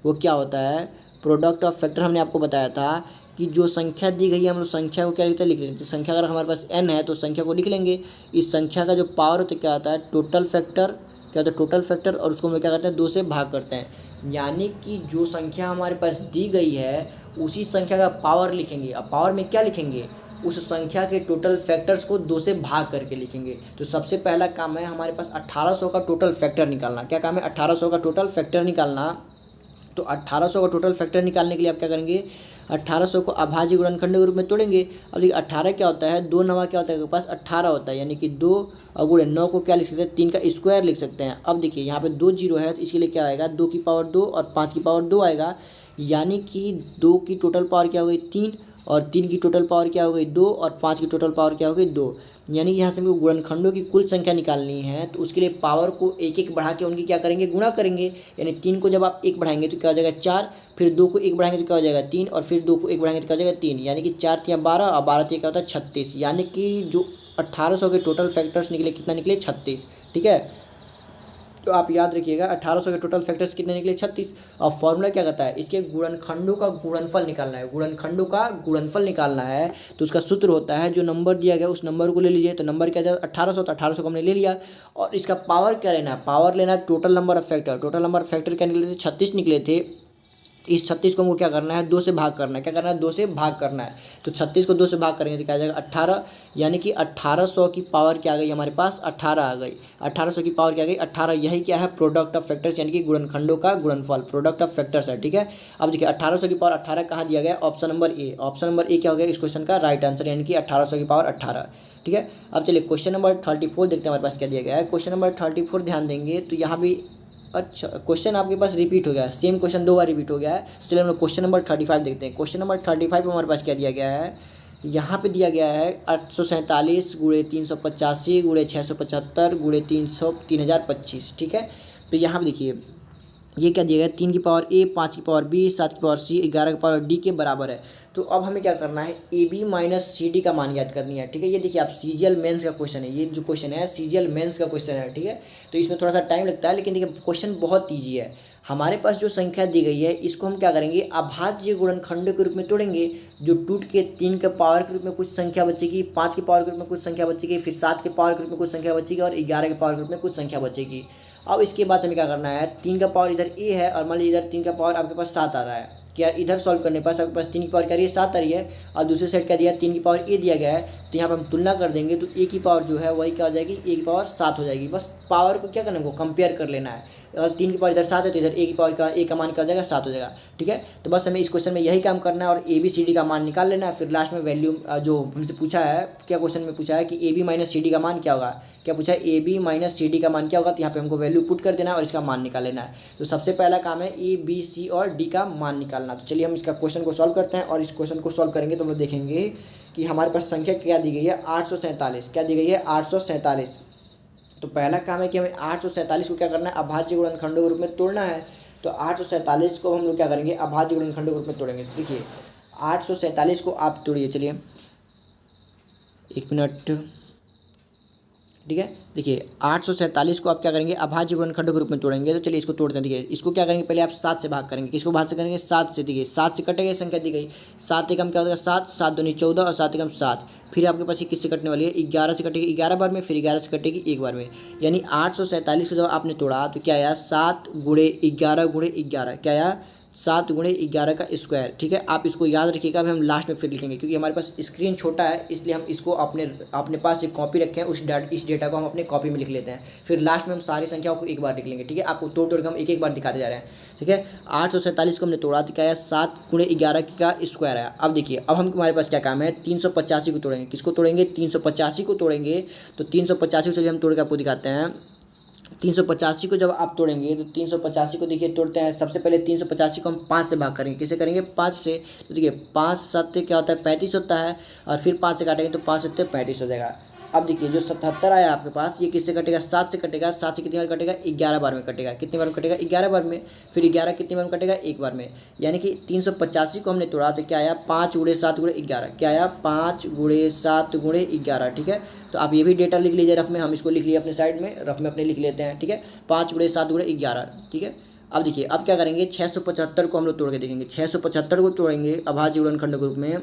वो क्या होता है, प्रोडक्ट ऑफ फैक्टर हमने आपको बताया था कि जो संख्या दी गई है हम लोग संख्या को क्या लिखते हैं, लिख लेते हैं। संख्या अगर हमारे पास n है तो संख्या को लिख लेंगे। इस संख्या का जो पावर होता है क्या होता है, टोटल फैक्टर, क्या होता है, टोटल फैक्टर, और उसको हम क्या करते हैं, 2 से भाग करते हैं। यानी कि जो संख्या हमारे पास दी गई है उसी संख्या का पावर लिखेंगे। अब पावर में क्या लिखेंगे, उस संख्या के टोटल फैक्टर्स को 2 से भाग करके लिखेंगे। तो सबसे पहला काम है हमारे पास 1800 का टोटल फैक्टर निकालना। क्या काम है, 1800 का टोटल फैक्टर निकालना। तो 1800 का टोटल फैक्टर निकालने के लिए आप क्या करेंगे, 1800 को अभाज्य गुणनखंड के रूप में तोड़ेंगे। अब देखिए 18 क्या होता है, 2 9 क्या होता है, आपके पास 18 होता है, यानी कि 2 और गुणे 9 को क्या लिख सकते हैं, 3 का स्क्वायर लिख सकते हैं। अब देखिए यहाँ पे 2 जीरो है तो इसके लिए क्या आएगा, 2 की पावर 2 और 5 की पावर 2 आएगा, यानी कि 2 की टोटल पावर क्या हो गई, 3, और 3 की टोटल पावर क्या हो गई, 2, और 5 की टोटल पावर क्या हो गई, 2। यानी यहाँ से हमको गुणनखंडों की कुल संख्या निकालनी है, तो उसके लिए पावर को एक एक बढ़ा के उनकी क्या करेंगे, गुणा करेंगे। यानी 3 को जब आप 1 बढ़ाएंगे तो क्या हो जाएगा 4, फिर 2 को 1 बढ़ाएंगे तो क्या हो जाएगा 3, और फिर 2 को 1 बढ़ाएंगे तो क्या हो जाएगा 3, यानी कि 4 3 12 और 12 3 क्या होता है 36। यानी कि जो 1800 के टोटल फैक्टर्स निकले कितना निकले, 36। ठीक है, तो आप याद रखिएगा 1800 के टोटल फैक्टर्स कितने निकले, 36। और फॉर्मूला क्या कहता है, इसके गुणनखंडों का गुणनफल निकालना है, गुणनखंडों का गुणनफल निकालना है। तो उसका सूत्र होता है, जो नंबर दिया गया उस नंबर को ले लीजिए। तो नंबर क्या जाए 1800, तो 1800 को हमने ले लिया, और इसका पावर क्या लेना है, पावर लेना है total number of factor. Total number of factor क्या निकले थे, 36 निकले थे। इस 36 को हमको क्या करना है, 2 से भाग करना है। क्या करना है, 2 से भाग करना है। तो 36 को 2 से भाग करेंगे तो क्या आ जाएगा 18, यानी कि 1800 की पावर क्या आ गई हमारे पास, 18 आ गई। 1800 की पावर क्या आ गई, 18। यही क्या है, प्रोडक्ट ऑफ फैक्टर्स, यानी कि गुणनखंडों का गुणनफल, प्रोडक्ट ऑफ फैक्टर्स है। ठीक है, अब देखिए 1800 की पावर 18 कहाँ दिया गया, option number A. Option number A क्या हो गया इस क्वेश्चन का राइट आंसर, यानी कि 1800 की पावर 18। ठीक है, अब चलिए क्वेश्चन नंबर 34 देखते हैं हमारे पास क्या दिया गया है। क्वेश्चन नंबर 34 ध्यान देंगे तो यहाँ भी अच्छा क्वेश्चन आपके पास रिपीट हो गया है, सेम क्वेश्चन 2 बार रिपीट हो गया है। तो चलिए हम लोग क्वेश्चन नंबर 35 देखते हैं। क्वेश्चन नंबर 35 में हमारे पास क्या दिया गया है, यहाँ पे दिया गया है 847 गुणे 385 गुणे 675 गुणे 3025। ठीक है, तो यहाँ पे देखिए ये क्या दिया गया, 3 की पावर ए, 5 की पावर बी, 7 की पावर सी, 11 की पावर डी के बराबर है। तो अब हमें क्या करना है, A B minus C D का मान ज्ञात करनी है। ठीक है, ये देखिए आप सीजीएल मेंस का क्वेश्चन है, ये जो क्वेश्चन है सीजीएल मेंस का क्वेश्चन है। ठीक है, तो इसमें थोड़ा सा टाइम लगता है, लेकिन देखिए क्वेश्चन बहुत ईजी है। हमारे पास जो संख्या दी गई है इसको हम क्या करेंगे, अभाज्य गुणनखंड के रूप में तोड़ेंगे। जो टूट के 3 के पावर के रूप में कुछ संख्या बचेगी, 5 के पावर के रूप में कुछ संख्या बचेगी, फिर 7 के पावर के रूप में कुछ संख्या बचेगी, और 11 के पावर के रूप में कुछ संख्या बचेगी। अब इसके बाद हमें क्या करना है, 3 का पावर इधर ए है, और मान लीजिए इधर 3 का पावर आपके पास 7 आ रहा है। क्या इधर सॉल्व करने पर आपके पास 3 की पावर क्या रही है, 7 आ रही है, और दूसरे साइड क्या दिया है, 3 की पावर ए दिया गया है। तो यहाँ पर हम तुलना कर देंगे तो ए की पावर जो है वही क्या हो जाएगी, ए की पावर 7 हो जाएगी। बस पावर को क्या करना है, हमको कंपेयर कर लेना है। और 3 की पावर इधर 7 है तो इधर ए की पावर का ए का मान क्या हो जाएगा, 7 हो जाएगा। ठीक है, तो बस हमें इस क्वेश्चन में यही काम करना है, और ए बी सी डी का मान निकाल लेना है। फिर लास्ट में वैल्यू जो हमसे पूछा है, क्या क्वेश्चन में पूछा है कि A B minus C D का मान क्या होगा, क्या पूछा है, A B minus C D का मान क्या होगा। तो यहाँ पे हमको वैल्यू पुट कर देना है और इसका मान निकाल लेना है। तो सबसे पहला काम है ए बी सी और डी का मान निकालना। तो चलिए हम इसका क्वेश्चन को सॉल्व करते हैं, और इस क्वेश्चन को सॉल्व करेंगे तो हम लोग देखेंगे कि हमारे पास संख्या क्या दी गई है, 847। क्या दी गई है, 847। तो पहला काम है कि हमें 847 को क्या करना है, अभाज्य गुणनखंडों के रूप में तोड़ना है। तो 847 को हम लोग क्या करेंगे, अभाज्य गुणनखंडों के रूप में तोड़ेंगे। तो देखिए 847 को आप तोड़िए, चलिए 1 मिनट। ठीक है, देखिए 847 को आप क्या करेंगे, अभाज्य गुणनखंडों के रूप में तोड़ेंगे। तो चलिए इसको तोड़ते हैं। देखिए इसको क्या करेंगे, पहले आप 7 से भाग करेंगे। किसको भाग से करेंगे, 7 से। देखिए 7 से कटेगा, संख्या दी गई 7 एकम क्या होगा 7, 7 दूनी 14 और 7 एकम 7। फिर आपके पास ये किससे कटने वाली है, 11 से कटेगी 11 बार में, फिर 11 से कटेगी 1 बार में। यानी 847 को जब आपने तोड़ा तो क्या आया, 7 गुणे 11 गुणे 11 क्या आया, 7 गुणे 11 का स्क्वायर। ठीक है, आप इसको याद रखिएगा, अभी हम लास्ट में फिर लिखेंगे क्योंकि हमारे पास स्क्रीन छोटा है, इसलिए हम इसको अपने पास एक कॉपी रखें, इस डेटा को हम अपने कॉपी में लिख लेते हैं, फिर लास्ट में हम सारी संख्याओं को एक बार लिख लेंगे। ठीक है, आपको तोड़ के हम एक एक बार दिखाते जा रहे हैं। ठीक है, 847 को हमने तोड़ा तो क्या आया, 7 गुणे 11 का स्क्वायर आया। अब देखिए, अब हम हमारे पास क्या काम है, 385 को तोड़ेंगे। किसको तोड़ेंगे, 385 को तोड़ेंगे। तो 385 को चलिए हम तोड़ के आपको दिखाते हैं। 385 को जब आप तोड़ेंगे तो 385 को देखिए तोड़ते हैं। सबसे पहले 385 को हम 5 से भाग करेंगे। किसे करेंगे, 5 से। तो देखिए 5 7 क्या होता है, 35 होता है, और फिर 5 से काटेंगे तो 5 7 35 हो जाएगा। अब देखिए जो 77 आया आपके पास, ये किससे कटेगा, 7 से कटेगा। 7 से कितनी बार कटेगा, 11 बार में कटेगा। कितनी बार में कटेगा, 11 बार में। फिर 11 कितनी बार में कटेगा, एक बार में। यानी कि 385 को हमने तोड़ा तो क्या आया, 5 गुणे 7 गुणे 11। क्या आया, 5 गुणे 7 गुणे 11। ठीक है, तो आप ये भी डेटा लिख लीजिए रफ में, हम इसको लिख लिए अपने साइड में, रफ में अपने लिख लेते हैं। ठीक है, 5 गुणे 7 गुणे 11। ठीक है, अब देखिए अब क्या करेंगे, 675 को हम लोग तोड़ के देखेंगे। 675 को तोड़ेंगे अभाज्य गुणनखंड के रूप में।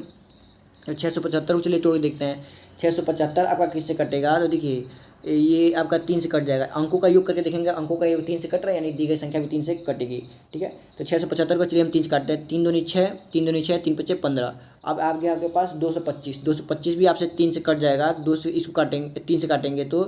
तो 675 को चलिए तोड़ के देखते हैं। 675 आपका किससे कटेगा, तो देखिए ये आपका 3 से कट जाएगा। अंकों का योग करके देखेंगे, अंकों का योग 3 से कट रहा है, यानी दी गई संख्या भी 3 से कटेगी। ठीक है, तो 675 को चलिए हम 3 से काटते हैं। 3 दूनी 6, 3 दूनी 6, 3 पच्चे 15। अब आगे आपके पास 225, 225 भी आपसे 3 से कट जाएगा। 2 से इसको काटेंगे, 3 से काटेंगे तो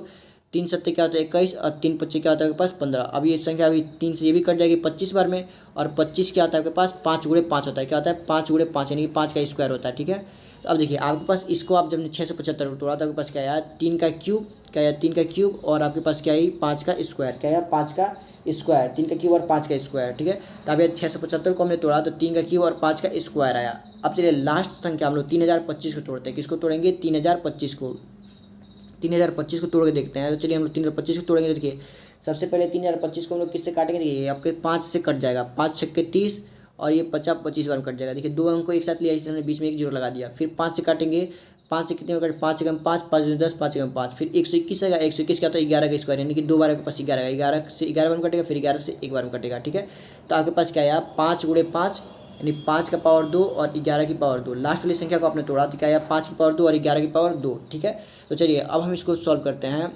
3 सत्ते क्या होता है, 21, और 3 पच्चे क्या होता है आपके पास, 15। अब ये संख्या अभी 3 से ये भी कट जाएगी 25 बार में, और 25 क्या होता है आपके पास, 5 गुणे 5 होता है। क्या होता है, 5 गुणे 5, यानी कि 5 का स्क्वायर होता है। ठीक है, तो अब देखिए आपके पास इसको आप जब 675 को तोड़ा तो आपके पास क्या आया, 3 का क्यूब। क्या आया, 3 का क्यूब, और आपके पास क्या है, 5 का स्क्वायर। क्या आया, 5 का स्क्वायर। 3 का क्यूब और 5 का स्क्वायर। ठीक है, तो अब ये 675 को हमने तोड़ा तो 3 का क्यूब और 5 का स्क्वायर आया। अब चलिए लास्ट संख्या हम लोग 3025 को तोड़ते हैं। किसको तोड़ेंगे, 3025 को। 3025 को तोड़ के देखते हैं। तो चलिए हम लोग 3025 को तोड़ेंगे। देखिए सबसे पहले 3025 को हम लोग किससे काटेंगे, देखिए आपके 5 से कट जाएगा। 5 छक्के 30, और ये 50 25 बार में कट जाएगा। देखिए 2 अंक को एक साथ लिया, इसलिए हमने बीच में एक जीरो लगा दिया। फिर 5 से काटेंगे, 5 से कितने बार कटे, 5 से कम 5, 5 10, 5 से कम 5, फिर 121 आएगा। 121 क्या होता है, 11 का स्क्वायर, यानी कि 2 बार के पास 11 है। 11 से 11 बार में कटेगा, फिर 11 से 1 बार में कटेगा। ठीक है, तो आपके पास क्या आया, 5 गुणे 5, यानी 5 का पावर 2 और 11 की पावर 2। लास्ट वाली संख्या को आपने तोड़ा तो क्या आया, 5 की पावर 2 और 11 की पावर 2। ठीक है, तो चलिए अब हम इसको सॉल्व करते हैं।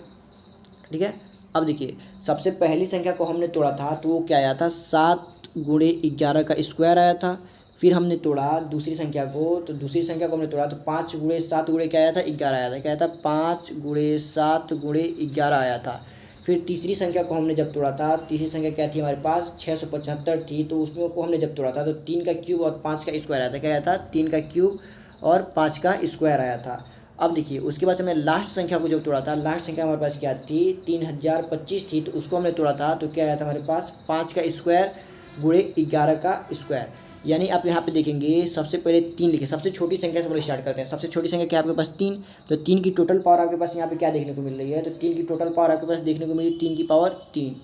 ठीक है, अब देखिए सबसे पहली संख्या को हमने तोड़ा था तो वो क्या आया था, 7 गुणे 11 का स्क्वायर आया था। फिर हमने तोड़ा दूसरी संख्या को, तो दूसरी संख्या को हमने तोड़ा तो 5 गुणे 7 गुणे क्या आया था, 11 आया था। क्या आया था, 5 गुणे 7 गुणे 11 आया था। फिर तीसरी संख्या को हमने जब तोड़ा था, तीसरी संख्या क्या थी हमारे पास, 675 थी, तो उसमें को हमने जब तोड़ा था तो 3 का क्यूब और 5 का स्क्वायर आया था। क्या आया था, 3 का क्यूब और 5 का स्क्वायर आया था। अब देखिए उसके बाद से हमने लास्ट संख्या को जब तोड़ा था, लास्ट संख्या हमारे पास क्या थी, 3025 थी, तो उसको हमने तोड़ा था तो क्या आया था हमारे पास, 5 का स्क्वायर गुणे 11 का स्क्वायर। यानी आप यहाँ पे देखेंगे सबसे पहले 3 लिखे, सबसे छोटी संख्या से हम लोग स्टार्ट करते हैं। सबसे छोटी संख्या क्या आपके पास, 3, तो 3 की टोटल पावर आपके पास यहाँ पे क्या देखने को मिल रही है, तो 3 की टोटल पावर आपके पास देखने को मिली 3 की पावर 3।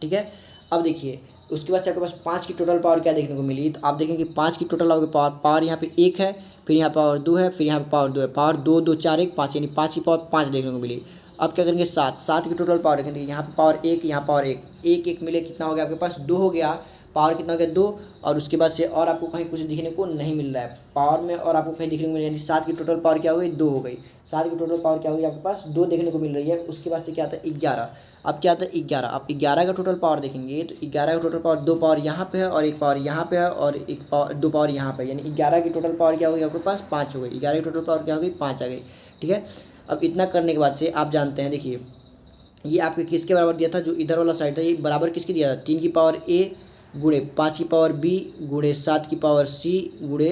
ठीक है, अब देखिए उसके बाद से आपके पास 5 की टोटल पावर क्या देखने को मिली, तो आप देखेंगे 5 की टोटल आपके पावर यहाँ पे 1 है, फिर यहाँ पावर 2 है, फिर यहाँ पे पावर 2 है, पावर 2 2 4 1 5, यानी 5 की पावर 5 देखने को मिली। अब क्या करेंगे, 7 की टोटल पावर रखेंगे, यहाँ पे पावर 1, यहाँ पावर 1, 1 1 मिले कितना हो गया आपके पास, 2 हो गया। पावर कितना हो गया, 2, और उसके बाद से और आपको कहीं कुछ दिखने को नहीं मिल रहा है पावर में, और आपको कहीं दिखने को मिल रहा है, यानी 7 की टोटल पावर क्या हो गई, 2 हो गई। 7 की टोटल पावर क्या हो गई आपके पास, 2 देखने को मिल रही है। उसके बाद से क्या आता है, 11। अब क्या आता है 11, आप 11 का टोटल पावर देखेंगे तो 11 का टोटल पावर 2 पावर यहाँ पे है, और 1 पावर यहाँ पे है, और 1 पावर 2 पावर यहाँ पे, यानी 11 की टोटल पावर क्या हो गई आपके पास, 5 हो गई। 11 की टोटल पावर क्या हो गई, 5 आ गई। ठीक है, अब इतना करने के बाद से आप जानते हैं, देखिए ये आपके किसके बराबर दिया था, जो इधर वाला साइड था ये बराबर किसके दिया था, 3 की पावर a गुणे 5 की पावर b गुणे 7 की पावर c गुणे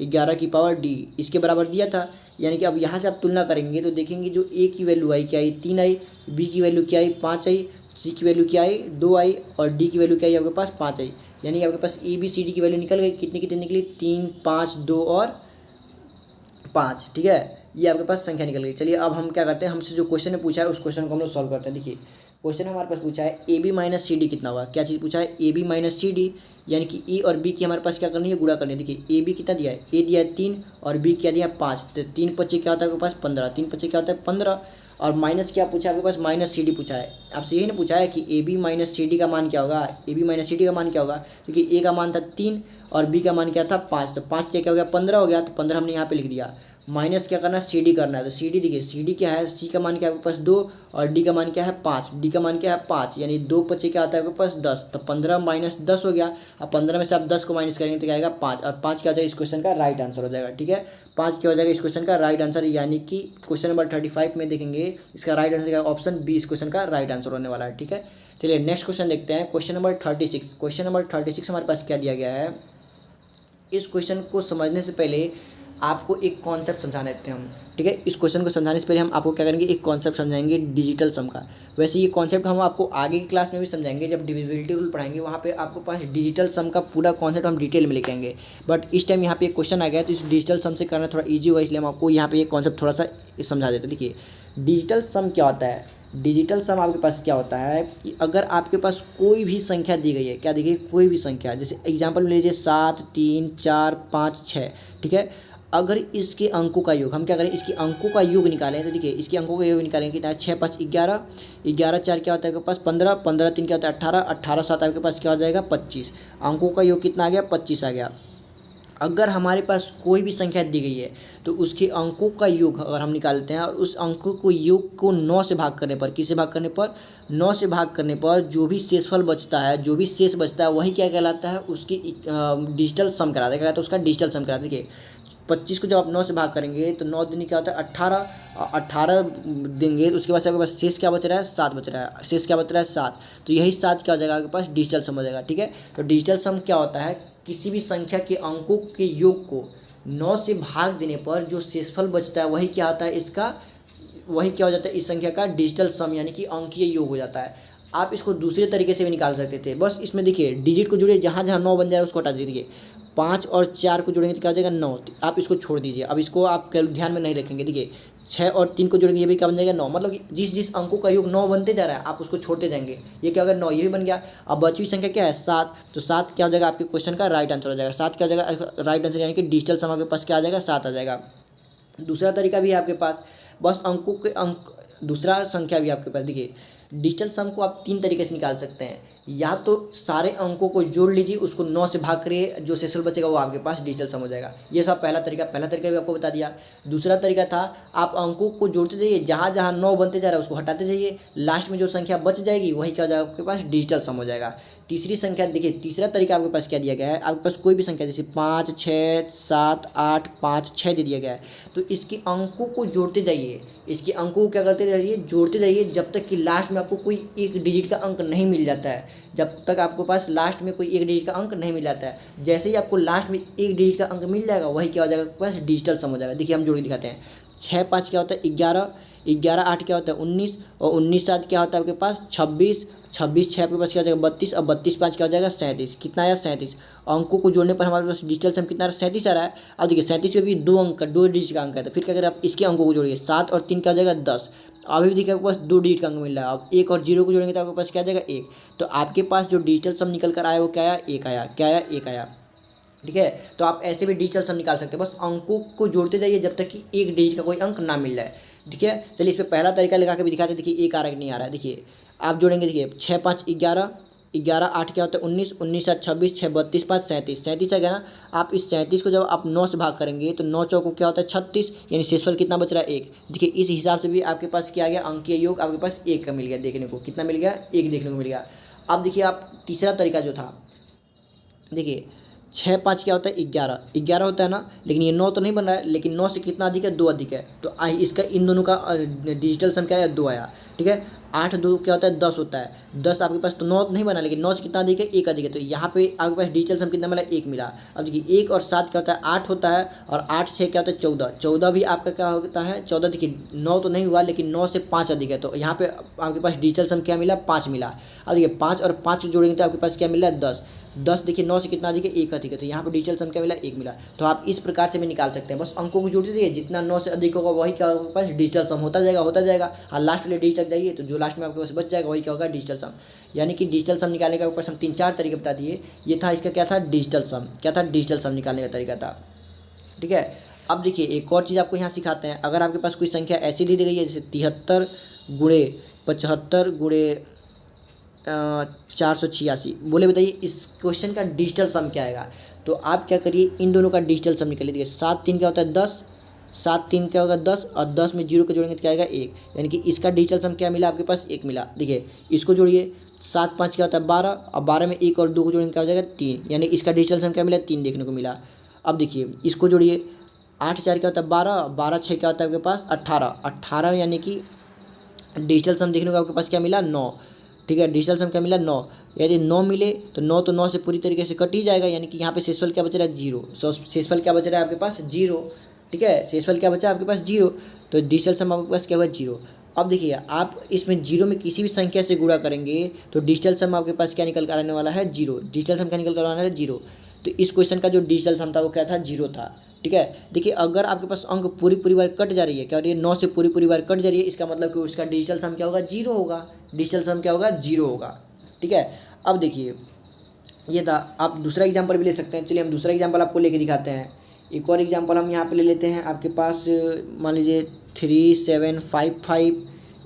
11 की पावर d, इसके बराबर दिया था। यानी कि अब यहाँ से आप तुलना करेंगे तो देखेंगे जो a की वैल्यू आई क्या आई, 3 आई, b की वैल्यू क्या आई, 5 आई, c की वैल्यू क्या आई, 2 आई, और d की वैल्यू क्या आई आपके पास, 5 आई। यानी आपके पास ए बी सी डी की वैल्यू निकल गई, कितनी कितनी निकली, 3 5 2 और 5। ठीक है, ये आपके पास संख्या निकल गई। चलिए अब हम क्या करते हैं, हमसे जो क्वेश्चन ने पूछा है उस क्वेश्चन को हम लोग सॉल्व करते हैं। देखिए क्वेश्चन हमारे पास पूछा है A B minus C D कितना हुआ, क्या चीज़ पूछा है, A B minus C D, यानी कि ए और बी की हमारे पास क्या करनी है, गुणा करनी है। देखिए ए बी कितना दिया है, ए दिया है 3 और बी क्या दिया है 5, तो 3 पच्चे क्या होता है आपके पास 15, 3 पच्चे क्या होता है 15, और माइनस क्या पूछा है आपके पास, माइनस सी डी पूछा है। आपसे यही ना पूछा है कि A B minus C D का मान क्या होगा, A B minus C D का मान क्या होगा, क्योंकि ए का मान था 3 और बी का मान क्या था 5, तो 5 से क्या हो गया 15 हो गया, तो 15 हमने यहाँ पे लिख दिया। माइनस क्या करना है, सी डी करना है। तो सी डी देखिए, सी डी क्या है, सी का मान क्या है आपके पास 2 और डी का मान क्या है 5, डी का मान क्या है 5, यानी 2 पचे क्या आता है आपके पास 10, तो 15 माइनस 10 हो गया। अब 15 में से आप 10 को माइनस करेंगे तो क्या आएगा 5, और 5 क्या हो जाएगा इस क्वेश्चन का राइट आंसर हो जाएगा। ठीक है, 5 क्या हो जाएगा इस क्वेश्चन का राइट आंसर, यानी कि क्वेश्चन नंबर 35 में देखेंगे इसका राइट आंसर क्या, ऑप्शन बी इस क्वेश्चन का राइट आंसर होने वाला है। ठीक है, चलिए नेक्स्ट क्वेश्चन देखते हैं, क्वेश्चन नंबर 36। क्वेश्चन नंबर 36 हमारे पास क्या दिया गया है, इस क्वेश्चन को समझने से पहले आपको एक कॉन्सेप्ट समझा देते हैं हम। ठीक है, इस क्वेश्चन को समझाने से पहले हम आपको क्या करेंगे, एक कॉन्सेप्ट समझाएंगे डिजिटल सम का। वैसे ये कॉन्सेप्ट हम आपको आगे की क्लास में भी समझाएंगे, जब डिविजिबिलिटी रूल पढ़ाएंगे वहाँ पे आपको पास डिजिटल सम का पूरा कॉन्सेप्ट हम डिटेल में लेके आएंगे। बट इस टाइम यहाँ पे एक क्वेश्चन आ गया तो इस डिजिटल सम से करना थोड़ा ईजी होगा, इसलिए हम आपको यहाँ पे एक कॉन्सेप्ट थोड़ा सा समझा देते हैं। देखिए डिजिटल सम क्या होता है, डिजिटल सम आपके पास क्या होता है कि अगर आपके पास कोई भी संख्या दी गई है, क्या दी गई, कोई भी संख्या, जैसे एग्जांपल ले लीजिए 7, 3, 4, 5, 6। ठीक है, अगर इसके अंकों का योग, हम क्या करें इसके अंकों का योग निकालें, तो देखिए इसके अंकों का योग निकालेंगे कितना है, 6 5 11, 11 4 क्या होता है आपके पास 15, 15 3 क्या होता है 18, 18 7 आपके पास क्या हो जाएगा 25। अंकों का योग कितना आ गया 25 आ गया। अगर हमारे पास कोई भी संख्या दी गई है तो उसके अंकों का योग अगर हम निकालते हैं और उस अंकों को योग को 9 से भाग करने पर, किससे भाग करने पर, 9 से भाग करने पर जो भी शेषफल बचता है, जो भी शेष बचता है वही क्या कहलाता है, उसकी डिजिटल सम कहलाता है। क्या कहता है उसका डिजिटल सम कहलाता है। देखिए 25 को जब आप 9 से भाग करेंगे तो 9 दिन क्या होता है 18, 18 देंगे तो उसके बाद से आपके पास शेष क्या बच रहा है 7 बच रहा है, शेष क्या बच रहा है 7, तो यही 7 क्या हो जाएगा आपके पास डिजिटल सम हो जाएगा। ठीक है, तो डिजिटल सम क्या होता है, किसी भी संख्या के अंकों के योग को 9 से भाग देने पर जो शेषफल बचता है वही क्या होता है इसका, वही क्या हो जाता है इस संख्या का डिजिटल सम, यानी कि अंकीय योग हो जाता है। आप इसको दूसरे तरीके से भी निकाल सकते थे, बस इसमें देखिए डिजिट को जुड़िए, जहाँ जहाँ 9 बन जाए उसको हटा दीजिए। 5 और 4 को जोड़ेंगे तो क्या हो जाएगा 9, आप इसको छोड़ दीजिए, अब इसको आप ध्यान में नहीं रखेंगे। देखिए 6 और 3 को जोड़ेंगे ये भी क्या बन जाएगा 9, मतलब कि जिस जिस अंकों का योग 9 बनते जा रहा है आप उसको छोड़ते जाएंगे, ये क्या होगा 9 ये भी बन गया। अब बची हुई संख्या क्या है 7, तो 7 क्या हो जाएगा आपके क्वेश्चन का राइट आंसर हो जाएगा। 7 क्या हो जाएगा राइट आंसर, यानी कि डिजिटल सम आपके पास क्या आ जाएगा 7 आ जाएगा। दूसरा तरीका भी है आपके पास, बस अंकों के अंक, दूसरा संख्या भी आपके पास, देखिए डिजिटल सम को आप 3 तरीके से निकाल सकते हैं, या तो सारे अंकों को जोड़ लीजिए उसको 9 से भाग करिए, जो शेषफल बचेगा वो आपके पास डिजिटल सम हो जाएगा। ये सब पहला तरीका भी आपको बता दिया। दूसरा तरीका था आप अंकों को जोड़ते जाइए, जहाँ जहाँ 9 बनते जा रहा है उसको हटाते जाइए, लास्ट में जो संख्या बच जाएगी वही क्या हो जाएगा आपके पास डिजिटल सम हो जाएगा। तीसरी संख्या देखिए, तीसरा तरीका आपके पास क्या दिया गया है, आपके पास कोई भी संख्या जैसे 5 6 7 8 5 6 दे दिया गया है, तो इसके अंकों को जोड़ते जाइए, इसके अंकों को क्या करते जाइए जोड़ते जाइए, जब तक कि लास्ट में आपको कोई एक डिजिट का अंक नहीं मिल जाता है, जब तक आपके पास लास्ट में कोई एक डिजिट का अंक नहीं मिल जाता है। जैसे ही आपको लास्ट में एक डिजिट का अंक मिल जाएगा वही क्या हो जाएगा आपके पास डिजिटल सम हो जाएगा। देखिए हम जोड़ के दिखाते हैं, 6 5 क्या होता है 11, 11 8 क्या होता है 19, और 19 7 क्या होता है आपके पास 26, 26 6 आपके पास क्या हो जाएगा 32, और 32 5 क्या हो जाएगा 37। कितना आया 37, अंकों को जोड़ने पर हमारे पास डिजिटल सम कितना 37 आ रहा है। अब देखिए 37 में भी 2 अंक का 2 डिजिट का अंक है, तो फिर क्या करें आप इसके अंकों को जोड़िए, 7 और 3 क्या हो जाएगा 10। अभी भी देखिए आपके पास 2 डिजिट का अंक मिल रहा है, अब 1 और 0 को जोड़ेंगे तो आपके पास क्या आ जाएगा 1, तो आपके पास जो डिजिटल सम निकल कर आया वो क्या आया 1 आया, क्या आया 1 आया। ठीक है, तो आप ऐसे भी डिजिटल सम निकाल सकते हैं, बस अंकों को जोड़ते जाइए जब तक कि एक डिजिट का कोई अंक ना मिल जाए। ठीक है, चलिए इस पर पहला तरीका लगा के भी दिखाते हैं, देखिए 1 आ रहा है कि नहीं आ रहा है। देखिए आप जोड़ेंगे, देखिए 6 5 11, 11 8 क्या होता है 19, 19 7 26, 6 32 5 37, 37 आ गया ना। आप इस 37 को जब आप 9 से भाग करेंगे तो 9 चौको क्या होता है 36, यानी शेषफल कितना बच रहा है 1। देखिए इस हिसाब से भी आपके पास क्या आ गया, अंकीय योग आपके पास 1 का मिल गया, देखने को कितना मिल गया 1 देखने को मिल गया। अब देखिए आप तीसरा तरीका जो था, देखिए 6 5 क्या होता है 11, 11 होता है ना, लेकिन ये 9 तो नहीं बन रहा है, लेकिन 9 से कितना अधिक है 2 अधिक है, तो इसका इन दोनों का डिजिटल सम क्या है 2 आया। ठीक है, 8 2 क्या होता है 10 होता है, 10 आपके पास तो 9 नहीं बना, लेकिन 9 से कितना अधिक है 1 अधिक है, तो यहाँ पे आपके पास डिजिटल सम कितना मिला 1 मिला। अब देखिए 1 और 7 क्या होता है 8 होता है, और 8 6 क्या होता है 14, 14 भी आपका क्या होता है 14। देखिए 9 तो नहीं हुआ, लेकिन 9 से 5 अधिक है, तो यहाँ पे आपके पास डिजिटल सम क्या मिला 5 मिला। अब देखिए 5 और 5 जोड़ेंगे तो आपके पास क्या मिला 10, 10 देखिए 9 से कितना अधिक है 1 अधिक है, तो यहाँ पर डिजिटल सम क्या मिला 1 मिला। तो आप इस प्रकार से भी निकाल सकते हैं, बस अंकों को जोड़ते जाइए, जितना 9 से अधिक होगा वही क्या होगा पास डिजिटल सम होता जाएगा। हाँ लास्ट वाले डिजिट तक जाइए तो जो लास्ट में आपके पास बच जाएगा वही क्या होगा डिजिटल सम। यानी कि डिजिटल सम निकालने का ऊपर हम 3-4 तरीके बता दिए, ये था इसका क्या था डिजिटल सम, क्या था डिजिटल सम निकालने का तरीका था। ठीक है, अब देखिए एक और चीज़ आपको यहाँ सिखाते हैं, अगर आपके पास कोई संख्या ऐसी दी गई है जैसे 73 गुणे 75 गुणे 486, बोले बताइए इस क्वेश्चन का डिजिटल सम क्या आएगा। तो आप क्या करिए इन दोनों का डिजिटल सम निकालिए। देखिए 7 3 क्या होता है 10, 7 3 क्या होगा 10, और 10 में 0 को जोड़ेंगे तो क्या आएगा 1, यानी कि इसका डिजिटल सम क्या मिला आपके पास 1 मिला। देखिए इसको जोड़िए, 7 5 क्या होता है 12, और 12 में 1 और 2 को जोड़ेंगे क्या हो जाएगा 3, यानी इसका डिजिटल सम क्या मिला 3 देखने को मिला। अब देखिए इसको जोड़िए, 8 4 क्या होता है 12, 12 6 क्या होता है आपके पास 18, 18 यानी कि डिजिटल सम देखने को आपके पास क्या मिला 9। ठीक है, डिजिटल सम क्या मिला 9। यदि 9 मिले तो 9 तो 9 से पूरी तरीके से कट ही जाएगा, यानी कि यहाँ पे शेषफल क्या बच रहा है 0। शेषफल क्या बच रहा है आपके पास 0। ठीक है, शेषफल क्या बचा आपके पास 0, तो डिजिटल सम आपके पास क्या हुआ 0। अब देखिए आप इसमें 0 में किसी भी संख्या से गुणा करेंगे तो डिजिटल सम आपके पास क्या निकल कर आने वाला है 0। डिजिटल सम क्या निकल कर आने वाला है 0। तो इस क्वेश्चन का जो डिजिटल सम था वो क्या था 0 था। ठीक है, देखिए अगर आपके पास अंक पूरी पूरी बार कट जा रही है, क्या हो रही है 9 से पूरी पूरी बार कट जा रही है, इसका मतलब कि उसका डिजिटल सम क्या होगा 0 होगा। डिजिटल सम क्या होगा 0 होगा। ठीक है, अब देखिए ये था। आप दूसरा एग्जाम्पल भी ले सकते हैं। चलिए हम दूसरा एग्जाम्पल आपको लेके दिखाते हैं। एक और एग्जाम्पल हम यहाँ पे ले लेते हैं। आपके पास मान लीजिए 3755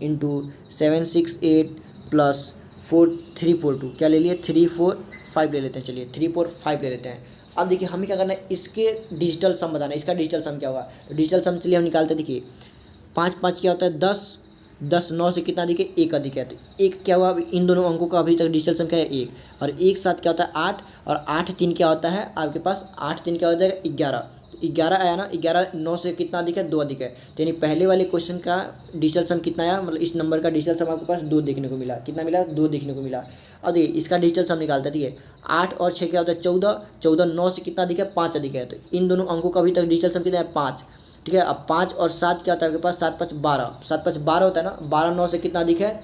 इंटू 768 प्लस 4342, क्या ले लिए 345 ले लेते हैं। चलिए 345 ले लेते हैं। अब देखिए हमें क्या करना है, इसके डिजिटल सम बताना है, इसका डिजिटल सम क्या होगा। तो डिजिटल सम चलिए हम निकालते हैं। देखिए 5 5 क्या होता है 10, 10 9 से कितना अधिक है 1 अधिक है, तो 1 क्या हुआ, इन दोनों अंकों का अभी तक डिजिटल सम क्या है 1, और 1 7 क्या होता है 8, और 8 3 क्या होता है आपके पास 8 3 क्या हो जाएगा 11। 11 आया ना, 11 9 से कितना अधिक है 2 अधिक है, तो यानी पहले वाले क्वेश्चन का डिजिटल सम कितना आया, मतलब इस नंबर का डिजिटल सम आपके पास 2 देखने को मिला। कितना मिला 2 देखने को मिला। अब देखिए इसका डिजिटल सम निकालते हैं। ठीक है, 8 और 6 क्या होता है 14, 14 9 से कितना अधिक है 5 अधिक है, तो इन दोनों अंकों का अभी तक डिजिटल सम कितना है 5। ठीक है, अब 5 और 7 क्या होता है आपके पास 7 5 12, 7 5 12 होता है ना, 12 9 से कितना अधिक है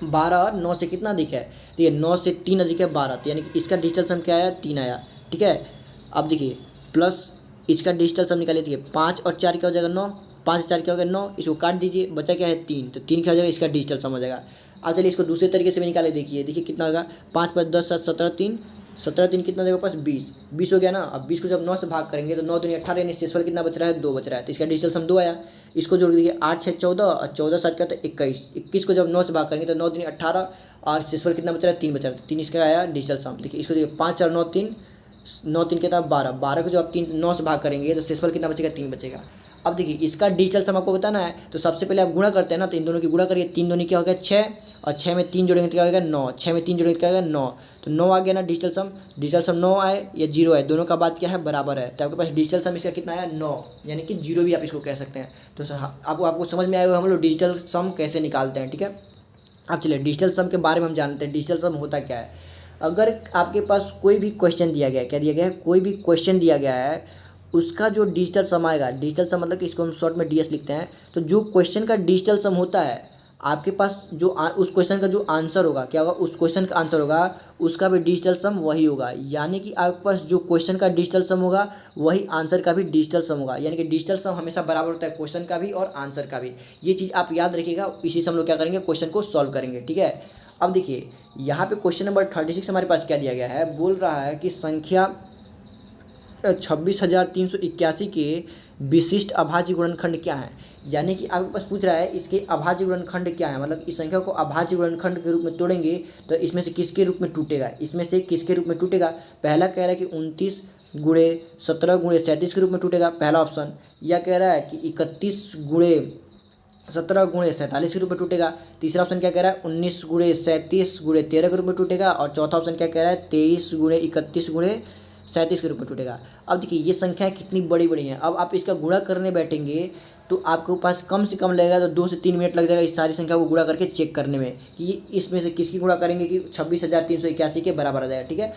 12, और 9 से कितना अधिक है, तो ये 9 से 3 अधिक है 12, तो यानी कि इसका डिजिटल सम क्या आया 3 आया। ठीक है, अब देखिए प्लस इसका डिजिटल सम निकालिए। देखिए 5 और 4 क्या हो जाएगा 9, 5 4 क्या हो गया 9, इसको काट दीजिए, बचा क्या है 3, तो 3 क्या हो जाएगा इसका डिजिटल सम हो जाएगा। अब चलिए इसको दूसरे तरीके से भी निकाले। देखिए देखिए कितना होगा 5 5 10 7 17 3, 17 3 कितना देगा पास 20, 20 हो गया ना। अब 20 को जब 9 से भाग करेंगे तो 9 दूनी 18, यानी शेषफल कितना बच रहा है 2 बच रहा है, तो इसका डिजिटल सम 2 आया। इसको जोड़ दीजिए 8 6 14, और 14 7 क्या होता है 21, 21 को जब 9 से भाग करेंगे तो 9 दूनी 18, और शेषफल कितना बच रहा है 3 बच रहा है, 3 इसका आया डिजिटल सम। देखिए इसको देखिए 5 और 9 3, 9 3 कितना 12, 12 को जो आप 3 9 से भाग करेंगे तो शेषफल कितना बचेगा 3 बचेगा। अब देखिए इसका डिजिटल सम आपको बताना है, तो सबसे पहले आप गुणा करते हैं ना, तो इन दोनों की गुणा करिए। 3 दूनी क्या हो गया 6, और 6 में 3 जोड़ेंगे तो क्या हो गया 9, 6 में 3 जोड़ेंगे तो क्या हो गया 9, तो 9 आ गया ना डिजिटल सम। डिजिटल सम 9 आए या 0 आए, दोनों का बात क्या है बराबर है, तो आपके पास डिजिटल सम इसका कितना आया 9, यानी कि 0 भी आप इसको कह सकते हैं। तो आपको समझ में आया होगा हम लोग डिजिटल सम कैसे निकालते हैं। ठीक है, अब चलिए डिजिटल सम के बारे में हम जानते हैं। डिजिटल सम होता क्या है। अगर आपके पास कोई भी क्वेश्चन दिया गया है, क्या दिया गया है, कोई भी क्वेश्चन दिया गया है, उसका जो डिजिटल सम आएगा, डिजिटल सम मतलब कि इसको हम शॉर्ट में डीएस लिखते हैं, तो जो क्वेश्चन का डिजिटल सम होता है आपके पास, जो उस क्वेश्चन का जो आंसर होगा, क्या होगा उस क्वेश्चन का आंसर होगा, उसका भी डिजिटल सम वही होगा। यानी कि आपके पास जो क्वेश्चन का डिजिटल सम होगा वही आंसर का भी डिजिटल सम होगा, यानी कि डिजिटल सम हमेशा बराबर होता है क्वेश्चन का भी और आंसर का भी। ये चीज़ आप याद रखिएगा, इसी से हम लोग क्या करेंगे क्वेश्चन को सॉल्व करेंगे। ठीक है, अब देखिए यहाँ पे क्वेश्चन नंबर 36 हमारे पास क्या दिया गया है, बोल रहा है कि संख्या 26,381 के विशिष्ट अभाज्य गुणनखंड क्या है। यानी कि आपके पास पूछ रहा है इसके अभाज्य गुणनखंड क्या है, मतलब इस संख्या को अभाज्य गुणनखंड के रूप में तोड़ेंगे तो इसमें से किसके रूप में टूटेगा, इसमें से किसके रूप में टूटेगा। पहला कह रहा है कि 29 गुणे 17 गुणे 37 के रूप में टूटेगा, पहला ऑप्शन। या कह रहा है कि 31 गुणे 17 गुणे 47 के रूप में टूटेगा। तीसरा ऑप्शन क्या कह रहा है 19 गुणे 37 गुणे 13 के रूप में टूटेगा। और चौथा ऑप्शन क्या कह रहा है 23 गुणे 31 गुणे 37 के रूप में टूटेगा। अब देखिए ये संख्याएं कितनी बड़ी बड़ी हैं, अब आप इसका गुणा करने बैठेंगे तो आपके पास कम से कम लगेगा तो 2 से 3 मिनट लग जाएगा इस सारी संख्या को गुणा करके चेक करने में कि ये इसमें से किसकी गुणा करेंगे कि 26,381 के बराबर आ जाएगा। ठीक है,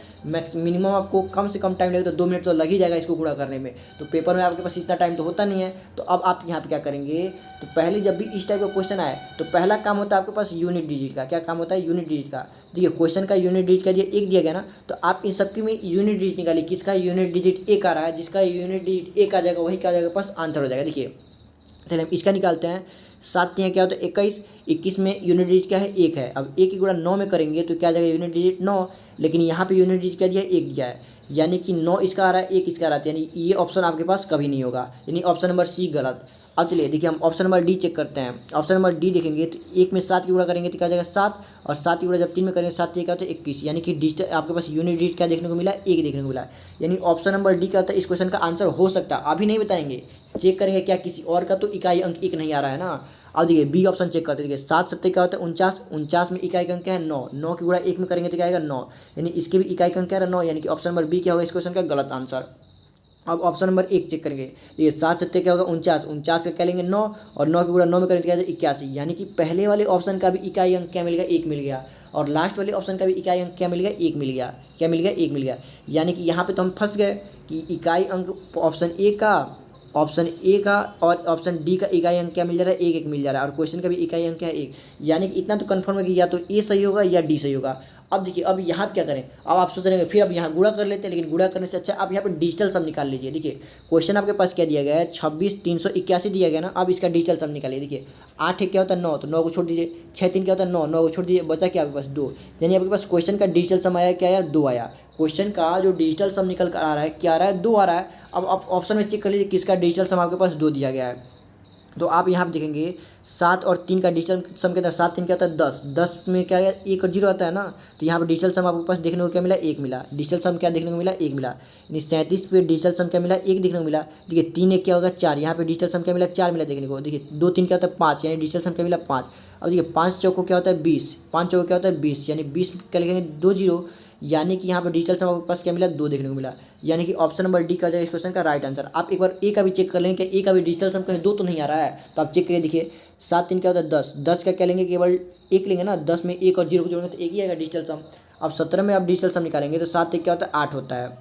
मिनिमम आपको कम से कम टाइम लगेगा तो 2 मिनट तो लग ही जाएगा इसको गुणा करने में। तो पेपर में आपके पास इतना टाइम तो होता नहीं है, तो अब आप यहाँ पे क्या करेंगे, तो पहले जब भी इस टाइप का क्वेश्चन आए तो पहला काम होता है आपके पास यूनिट डिजिट का। क्या काम होता है यूनिट डिजिट का। देखिए क्वेश्चन का यूनिट डिजिट का एक दिया गया ना, तो आप इन सबके में यूनिट डिजिट निकालिए, किसका यूनिट डिजिट 1 आ रहा है, जिसका यूनिट डिजिट 1 आ जाएगा वही क्या आ जाएगा पास आंसर हो जाएगा। देखिए चलिए हम इसका निकालते हैं। 7 यहाँ क्या होता है 21, 21 में यूनिट डिजिट क्या है 1 है। अब 1 की गुणा 9 में करेंगे तो क्या आ जाएगा यूनिट डिजिट 9, लेकिन यहाँ पे यूनिट डिजिट क्या दिया है 1 दिया है, यानी कि 9 इसका आ रहा है 1 इसका आ रहा है, यानी ये ऑप्शन आपके पास कभी नहीं होगा, यानी ऑप्शन नंबर सी गलत। अब चलिए देखिए हम ऑप्शन नंबर डी चेक करते हैं। ऑप्शन नंबर डी देखेंगे तो 1 में 7 की गुणा करेंगे तो क्या आ जाएगा 7, और 7 की गुणा जब 3 में करेंगे 7 क्या होता है 21, यानी कि डिजिट आपके पास यूनिट डिजिट क्या देखने को मिला 1 देखने को मिला। यानी ऑप्शन नंबर डी क्या होता है इस क्वेश्चन का आंसर हो सकता है, अभी नहीं बताएंगे चेक करेंगे क्या किसी और का तो इकाई अंक 1 नहीं आ रहा है ना। अब देखिए बी ऑप्शन चेक करते हैं। देखिए 7 सत्ते क्या होता है 49, 49 में इकाई अंक क्या है 9, 9 की गुणा 1 में करेंगे तो क्या आएगा 9, यानी इसके भी इकाई अंक क्या है 9, यानी कि ऑप्शन नंबर बी क्या होगा इस क्वेश्चन का गलत आंसर। अब ऑप्शन नंबर 1 चेक करेंगे। ये 7 सत्ते क्या होगा 49, 49 का क्या लेंगे 9, और 9 की गुणा 9 में करेंगे तो क्या 81, यानी कि पहले वाले ऑप्शन का भी इकाई अंक क्या मिल गया 1 मिल गया, और लास्ट वाले ऑप्शन का भी इकाई अंक क्या मिल गया 1 मिल गया, क्या मिल गया 1 मिल गया। यानी कि यहाँ पे तो हम फंस गए कि इकाई अंक ऑप्शन ए का और ऑप्शन डी का इकाई अंक क्या मिल जा रहा है 1 1 मिल जा रहा है, और क्वेश्चन का भी इकाई अंक क्या है 1, यानी कि इतना तो कंफर्म है कि या तो ए सही होगा या डी सही होगा। अब देखिए अब यहाँ क्या करें, अब आप सोच रहे हैं फिर अब यहाँ गुणा कर लेते हैं, लेकिन गुणा करने से अच्छा आप यहाँ पे डिजिटल सम निकाल लीजिए। देखिए क्वेश्चन आपके पास क्या दिया गया है 26,381 दिया गया ना, अब इसका डिजिटल सम निकालिए। देखिए 8 एक क्या होता है 9, तो 9 को छोड़ दीजिए, 6 3 क्या होता है 9, 9 को छोड़ दीजिए, बचा क्या आपके पास 2, यानी आपके पास क्वेश्चन का डिजिटल सम आया क्या आया 2 आया। क्वेश्चन का जो डिजिटल सम निकल कर आ रहा है क्या आ रहा है 2 आ रहा है। अब आप ऑप्शन में चेक कर लीजिए किसका डिजिटल सम आपके पास 2 दिया गया है। तो आप यहाँ पे देखेंगे 7 और 3 का डिजिटल सम कितना, 7 3 क्या होता है 10, 10 में क्या है 1 और 0 आता है ना, तो यहाँ पे डिजिटल सम आपके पास देखने को क्या मिला 1 मिला, डिजिटल सम क्या देखने को मिला 1 मिला, यानी 37 पे डिजिटल सम क्या मिला 1 देखने को मिला। देखिए 3 1 क्या होगा 4, यहाँ पे डिजिटल सम क्या मिला 4 मिला देखने को। देखिए 2 3 क्या होता है 5, यानी डिजिटल सम क्या मिला 5। अब देखिए 5 चौको क्या होता है 20, 5 चौको क्या होता है 20, यानी 20 क्या लिखेंगे 2 0, यानी कि यहाँ पर डिजिटल सम आपके पास क्या मिला 2 देखने को मिला, यानी कि ऑप्शन नंबर डी का जाएगा इस क्वेश्चन का राइट आंसर। आप एक बार ए का भी चेक कर लेंगे कि ए का भी डिजिटल सम कहीं 2 तो नहीं आ रहा है, तो आप चेक करिए। देखिए 7 3 क्या होता है 10, 10 का क्या लेंगे केवल 1 लेंगे ना, 10 में 1 और 0 को जोड़ेंगे तो 1 ही आएगा डिजिटल सम। अब 17 में आप डिजिटल सम निकालेंगे तो 7 1 क्या होता है 8 होता है,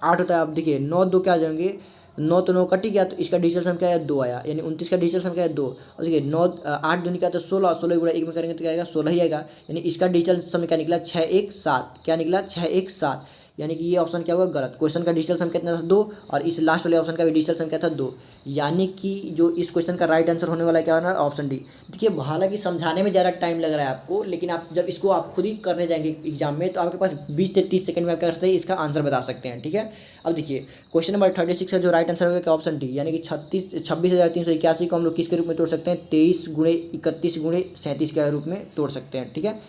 8 होता है। अब देखिए 9 2 क्या आ जाएंगे 9 तो 9 कट ही गया, तो इसका डिजिटल सम क्या है 2 आया, यानी 29 का डिजिटल सम क्या है 2। और देखिए 9 8 दूनी क्या था 16, 16 गुणा 1 में करेंगे तो क्या आएगा 16 ही आएगा, यानी इसका डिजिटल सम क्या निकला 6 1 7, क्या निकला 6 1 7, यानी कि ये ऑप्शन क्या हुआ गलत। क्वेश्चन का डिजिटल सम कितना था 2, और इस लास्ट वाले ऑप्शन का भी डिजिटल सम क्या था 2, यानी कि जो इस क्वेश्चन का राइट आंसर होने वाला क्या होना है ऑप्शन डी। देखिए हालांकि समझाने में ज़्यादा टाइम लग रहा है आपको, लेकिन आप जब इसको आप खुद ही करने जाएंगे एग्जाम में तो आपके पास 20 से 30 सेकंड में आप क्या कर सकते हैं इसका आंसर बता सकते हैं, ठीक है। अब देखिए क्वेश्चन नंबर 36 का जो राइट आंसर होगा क्या ऑप्शन डी, यानी कि 26,381 को हम लोग किसके रूप में तोड़ सकते हैं 23 गुणे 31 गुणे 37 के रूप में तोड़ सकते हैं, ठीक है।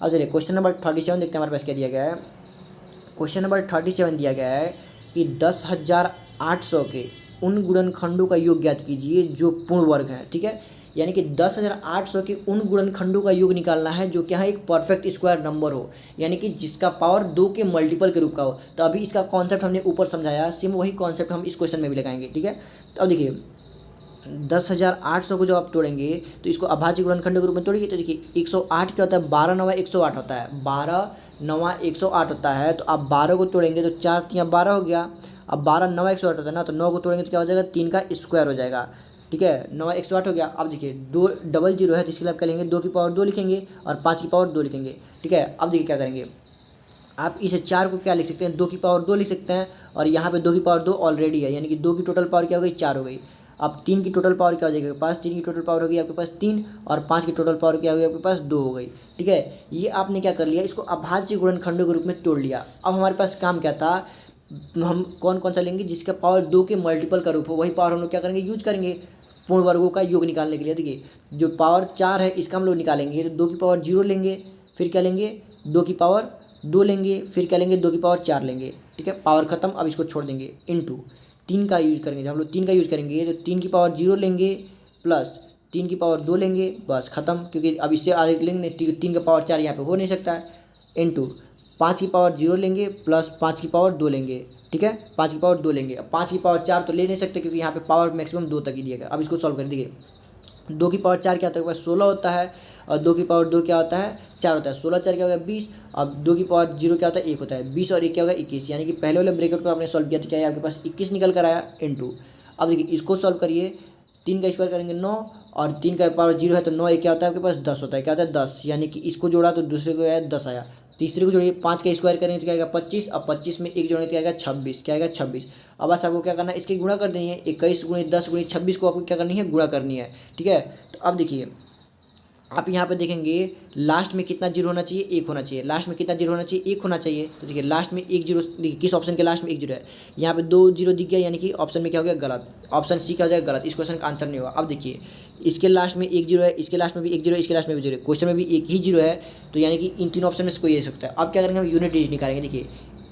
अब चलिए क्वेश्चन नंबर 37 देखते हैं हमारे पास क्या दिया गया है। क्वेश्चन नंबर 37 दिया गया है कि 10,800 के उन गुणनखंडों का योग ज्ञात कीजिए जो पूर्ण वर्ग हैं, ठीक है। यानी कि 10,800 के उन गुणनखंडों का योग निकालना है जो क्या है एक परफेक्ट स्क्वायर नंबर हो, यानी कि जिसका पावर 2 के मल्टीपल के रूप का हो। तो अभी इसका कॉन्सेप्ट हमने ऊपर समझाया, सेम वही कॉन्सेप्ट हम इस क्वेश्चन में भी लगाएंगे, ठीक है। तो अब देखिए 10,800 को जब आप तोड़ेंगे तो इसको अभाज्य गुणनखंड के रूप में तोड़िए, तो देखिए 108 क्या होता है 12 9 108 होता है, 12 9 108 होता है। तो आप 12 को तोड़ेंगे तो 4 3 12 हो गया। अब 12 9 108 होता है ना, तो 9 को तोड़ेंगे तो क्या हो जाएगा 3 का स्क्वायर हो जाएगा, ठीक है। 9 108 हो गया। अब देखिए 2 डबल जीरो है तो इसके लिए आप क्या लेंगे 2 की पावर 2 लिखेंगे और 5 की पावर 2 लिखेंगे, ठीक है। अब देखिए क्या करेंगे आप इसे 4 को क्या लिख सकते हैं 2 की पावर 2 लिख सकते हैं, और यहाँ पे 2 की पावर 2 ऑलरेडी है, यानी कि 2 की टोटल पावर क्या हो गई 4 हो गई। अब 3 की टोटल पावर क्या हो जाएगी आपके पास 3 की टोटल पावर होगी आपके पास 3, और 5 की टोटल पावर क्या होगी आपके पास 2 हो गई, ठीक है। ये आपने क्या कर लिया इसको अभाज्य गुणनखंडों के रूप में तोड़ लिया। अब हमारे पास काम क्या था, हम कौन कौन सा लेंगे जिसका पावर 2 के मल्टीपल का रूप हो, वही पावर हम लोग क्या करेंगे यूज करेंगे पूर्ण वर्गों का योग निकालने के लिए। देखिए जो पावर 4 है इसका हम लोग निकालेंगे तो 2 की पावर 0 लेंगे, फिर क्या लेंगे 2 की पावर 2 लेंगे, फिर क्या लेंगे 2 की पावर 4 लेंगे, ठीक है। पावर खत्म, अब इसको छोड़ देंगे इनटू 3 का यूज़ करेंगे। जब हम लोग 3 का यूज़ करेंगे तो 3 की पावर 0 लेंगे प्लस 3 की पावर 2 लेंगे, बस खत्म, क्योंकि अब इससे आगे लेंगे 3 का पावर 4 यहाँ पे हो नहीं सकता है। इनटू 5 की पावर 0 लेंगे प्लस 5 की पावर 2 लेंगे, ठीक है। 5 की पावर 2 लेंगे, अब 5 की पावर 4 तो ले नहीं सकते क्योंकि यहाँ पे पावर मैक्सिमम 2 तक ही दिया गया। अब इसको सॉल्व कर दीजिए, 2 की पावर 4 क्या होता है 16 होता है, और 2 की पावर 2 क्या होता है 4 होता है, 16 4 क्या होगा 20। अब 2 की पावर 0 क्या होता है 1 होता है, 20 और 1 क्या होगा 21, यानी कि पहले वाले ब्रैकेट को आपने सॉल्व किया तो क्या है आपके पास 21 निकल कर आया इनटू। अब देखिए इसको सॉल्व करिए, 3 का स्क्वायर करेंगे 9, और 3 का पावर 0 है तो 9 1 क्या होता है आपके पास 10 होता है, क्या होता है 10, यानी कि इसको जोड़ा तो दूसरे को आया 10 आया। तीसरे को जोड़िए 5 का स्क्वायर करेंगे तो क्या आएगा 25, अब 25 में 1 जोड़ेंगे तो क्या आएगा 26, क्या आएगा 26। अब बस आपको क्या करना है इसकी गुणा कर देनी है, 21 गुणे 10 गुणे 26 को आपको क्या करनी है गुणा करनी है, ठीक है। तो अब देखिए आप यहाँ पे देखेंगे लास्ट में कितना जीरो होना चाहिए 1 होना चाहिए, लास्ट में कितना जीरो होना चाहिए 1 होना चाहिए। तो देखिए लास्ट में 1 जीरो, देखिए किस ऑप्शन के लास्ट में 1 जीरो है, यहाँ पे 2 जीरो दिख गया, यानी कि ऑप्शन में क्या हो गया गलत, ऑप्शन सी क्या हो जाएगा गलत, इस क्वेश्चन का आंसर नहीं होगा। अब देखिए इसके लास्ट में 1 जीरो है, इसके लास्ट में भी 1 जीरो है, इसके लास्ट में भी 0 है, क्वेश्चन में भी एक ही जीरो है, तो यानी कि इन तीनों ऑप्शन में से कोई ले सकता है। अब क्या करेंगे हम यूनिट डिजिट निकालेंगे। देखिए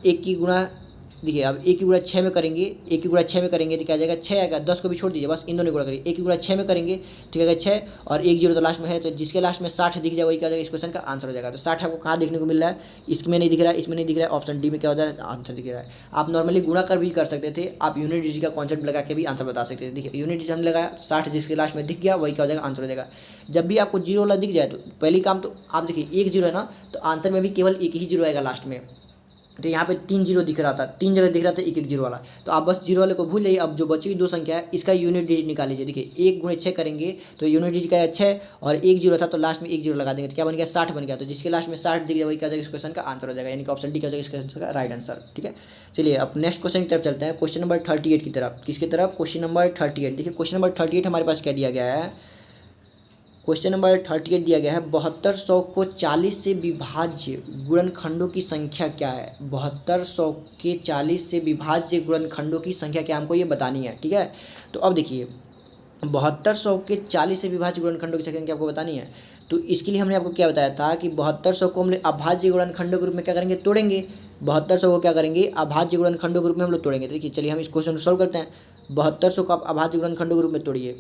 1 की गुणा देखिए अब ए की गुणा 6 में करेंगे, ए की गुणा 6 में करेंगे तो क्या आ जाएगा 6 आएगा, 10 को भी छोड़ दीजिए, बस इन दोनों गुणा करिए। ए की गुणा 6 में करेंगे ठीक है 6 और 1 जीरो तो लास्ट में है, तो जिसके लास्ट में 60 दिख जाए वही क्या हो जाएगा इस क्वेश्चन का आंसर हो जाएगा। तो 60 आपको कहाँ देखने को मिल रहा है, इसमें नहीं दिख रहा है, इसमें नहीं दिख रहा है, ऑप्शन डी में क्या हो जाए आंसर दिख रहा है। आप नॉर्मली गुणा कर भी कर सकते थे, आप यूनिट डिजिट का कॉन्सेप्ट लगा के भी आंसर बता सकते थे। देखिए यूनिट डिजिट हमने लगाया तो 60 जिसके लास्ट में दिख गया वही क्या हो जाएगा आंसर हो जाएगा। जब भी आपको जीरो वाला दिख जाए तो पहली काम तो आप देखिए 1 जीरो है ना, तो आंसर में भी केवल एक ही जीरो आएगा लास्ट में। तो यहाँ पे 3 जीरो दिख रहा था, 3 जगह दिख रहा था 1 1 जीरो वाला, तो आप बस जीरो वाले को भूल जाइए। अब जो बची हुई 2 संख्या है इसका यूनिट डिजिट निकाल लीजिए। देखिए 1 गुणे 6 करेंगे तो यूनिट डिजिट का है 6 और 1 जीरो था तो लास्ट में 1 जीरो लगा देंगे तो क्या बन गया 60 बन गया। तो जिसके लास्ट में 60 दिख गया वही क्या जाएगा इस क्वेश्चन का आंसर हो जाएगा, यानी कि ऑप्शन डी क्या हो जाएगा इस क्वेश्चन का राइट आंसर। ठीक है, चलिए अब नेक्स्ट क्वेश्चन की तरफ चलते हैं, क्वेश्चन नंबर 38 की तरफ। किसकी तरफ, क्वेश्चन नंबर 38। देखिए क्वेश्चन नंबर 38 हमारे पास क्या दिया गया है, क्वेश्चन नंबर 38 दिया गया है 7200 को 40 से विभाज्य गुणनखंडों की संख्या क्या है। 7200 के 40 से विभाज्य गुणनखंडों की संख्या क्या हमको ये बतानी है। ठीक है, तो अब देखिए 7200 के 40 से विभाज्य गुणनखंडों की संख्या आपको बतानी है। तो इसके लिए हमने आपको क्या बताया था कि 7200 को हम अभाज्य गुणनखंडों के रूप में क्या करेंगे तोड़ेंगे। 7200 को क्या करेंगे अभाज्य गुणनखंडों के रूप में हम लोग तोड़ेंगे। देखिए चलिए हम इस क्वेश्चन को सॉल्व करते हैं। 7200 को आप अभाज्य गुणनखंडों के रूप में तोड़िए।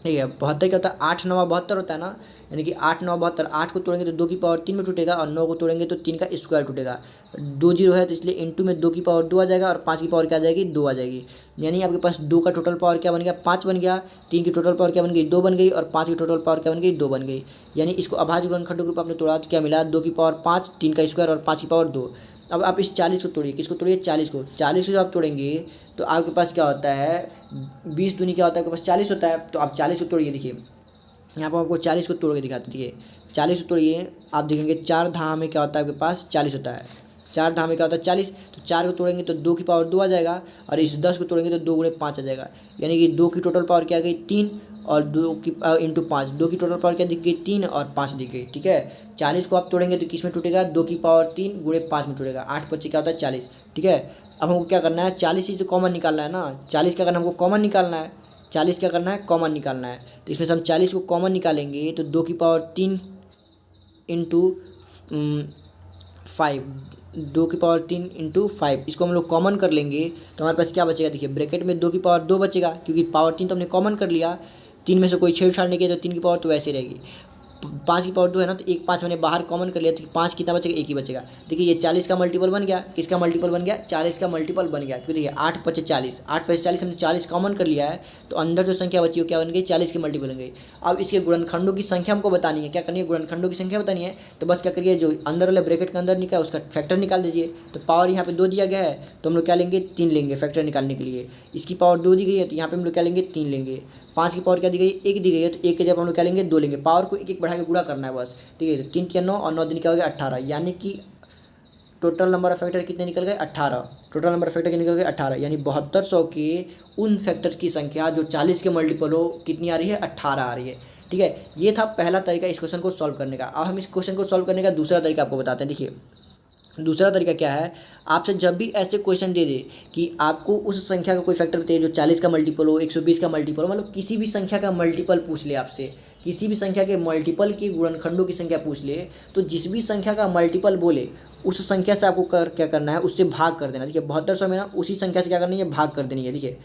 ठीक है, 72 क्या होता है 8 9 72 होता है ना, यानी कि 8 9 72, 8 को तोड़ेंगे तो 2 की पावर 3 में टूटेगा और 9 को तोड़ेंगे तो 3 का स्क्वायर टूटेगा। 2 जीरो है तो इसलिए इंटू में 2 की पावर 2 आ जाएगा और 5 की पावर क्या आ जाएगी 2 आ जाएगी, यानी आपके पास 2 का टोटल पावर क्या बन गया 5 बन गया, 3 की टोटल पावर क्या बन गई 2 बन गई और 5 की टोटल पावर क्या बन गई 2 बन गई। यानी इसको अभाज्य गुणनखंडों के रूप में आपने तोड़ा तो क्या मिला 2 की पावर 5, 3 का स्क्वायर और 5 की पावर 2। अब आप इस 40 को तोड़िए, किसको तोड़िए 40 को। 40 को जब आप तोड़ेंगे तो आपके पास क्या होता है 20 दूनी क्या होता है आपके पास 40 होता है। तो आप 40 को तोड़िए, देखिए यहाँ पर आपको 40 को तोड़ के दिखाते हैं। देखिए 40 को तोड़िए, आप देखेंगे 4 धाम में क्या होता है आपके पास 40 होता है। 4 धाम में क्या होता है 40, तो 4 को तोड़ेंगे तो 2 की पावर 2 आ जाएगा और इस 10 को तोड़ेंगे तो 2 गुणे 5 आ जाएगा, यानी कि 2 की टोटल पावर क्या आ गई 3 और 2 की इंटू 5, 2 की टोटल पावर क्या दिख गई 3 और 5 दिख गई। ठीक है, 40 को आप तोड़ेंगे तो किस में टूटेगा 2 की पावर 3 गुणे 5 में टूटेगा, 8 25 क्या होता है 40। ठीक है, अब हमको क्या करना है 40 ही तो कॉमन निकालना है ना, 40 क्या करना है हमको कॉमन निकालना है, 40 क्या करना है कॉमन निकालना है। तो इसमें से हम 40 को कॉमन निकालेंगे तो 2 की पावर 3 इंटू 5, 2 की पावर 3 इंटू 5, इसको हम लोग कॉमन कर लेंगे तो हमारे पास क्या बचेगा। देखिए ब्रैकेट में 2 की पावर 2 बचेगा क्योंकि पावर 3 तो हमने कॉमन कर लिया, 3 में से कोई छेड़छाड़ नहीं किया तो 3 की पावर तो वैसे रहेगी। 5 की पावर 2 है ना, तो 1 5 मैंने बाहर कॉमन कर लिया तो 5 कितना बचेगा 1 ही बचेगा। देखिए ये 40 का मल्टीपल बन गया, किसका मल्टीपल बन गया 40 का मल्टीपल बन गया, क्योंकि देखिए 8 5 40, 8 5 40 हमने 40 कॉमन कर लिया है तो अंदर जो संख्या बची वो क्या बन गई 40 की मल्टीपल बन गई। अब इसके गुणनखंडों की संख्या हमको बतानी है, क्या करनी है गुणनखंडों की संख्या बतानी है। तो बस क्या करिए जो अंदर वाले ब्रैकेट के अंदर निकला उसका फैक्टर निकाल दीजिए। तो पावर यहाँ पे 2 दिया गया है तो हम लोग क्या लेंगे 3 लेंगे फैक्टर निकालने के लिए। इसकी पावर 2 दी गई है तो यहाँ पे हम लोग क्या लेंगे 3 लेंगे। 5 की पावर क्या दी गई 1 दी गई है तो 1 के जब हम लोग क्या लेंगे 2 लेंगे। पावर को 1 1 बढ़ा के गुणा करना है बस। ठीक है, तो 3 के 9 और 9 दिन क्या हो गया 18, यानी कि टोटल नंबर ऑफ फैक्टर कितने निकल गए 18। टोटल नंबर ऑफ फैक्टर कितने निकल गए 18, यानी 7200 के उन फैक्टर्स की संख्या जो 40 के मल्टीपल हो कितनी आ रही है 18 आ रही है। ठीक है, ये था पहला तरीका इस क्वेश्चन को सॉल्व करने का। अब हम इस क्वेश्चन को सॉल्व करने का दूसरा तरीका आपको बताते हैं। देखिए दूसरा तरीका क्या है, आपसे जब भी ऐसे क्वेश्चन दे दे कि आपको उस संख्या का कोई फैक्टर बताइए जो 40 का मल्टीपल हो 120 का मल्टीपल हो, मतलब किसी भी संख्या का मल्टीपल पूछ ले आपसे, किसी भी संख्या के मल्टीपल की गुणनखंडों की संख्या पूछ ले, तो जिस भी संख्या का मल्टीपल बोले उस संख्या से आपको क्या करना है उससे भाग कर देना। देखिए 7200 में ना उसी संख्या से क्या करनी है भाग कर देनी है। देखिए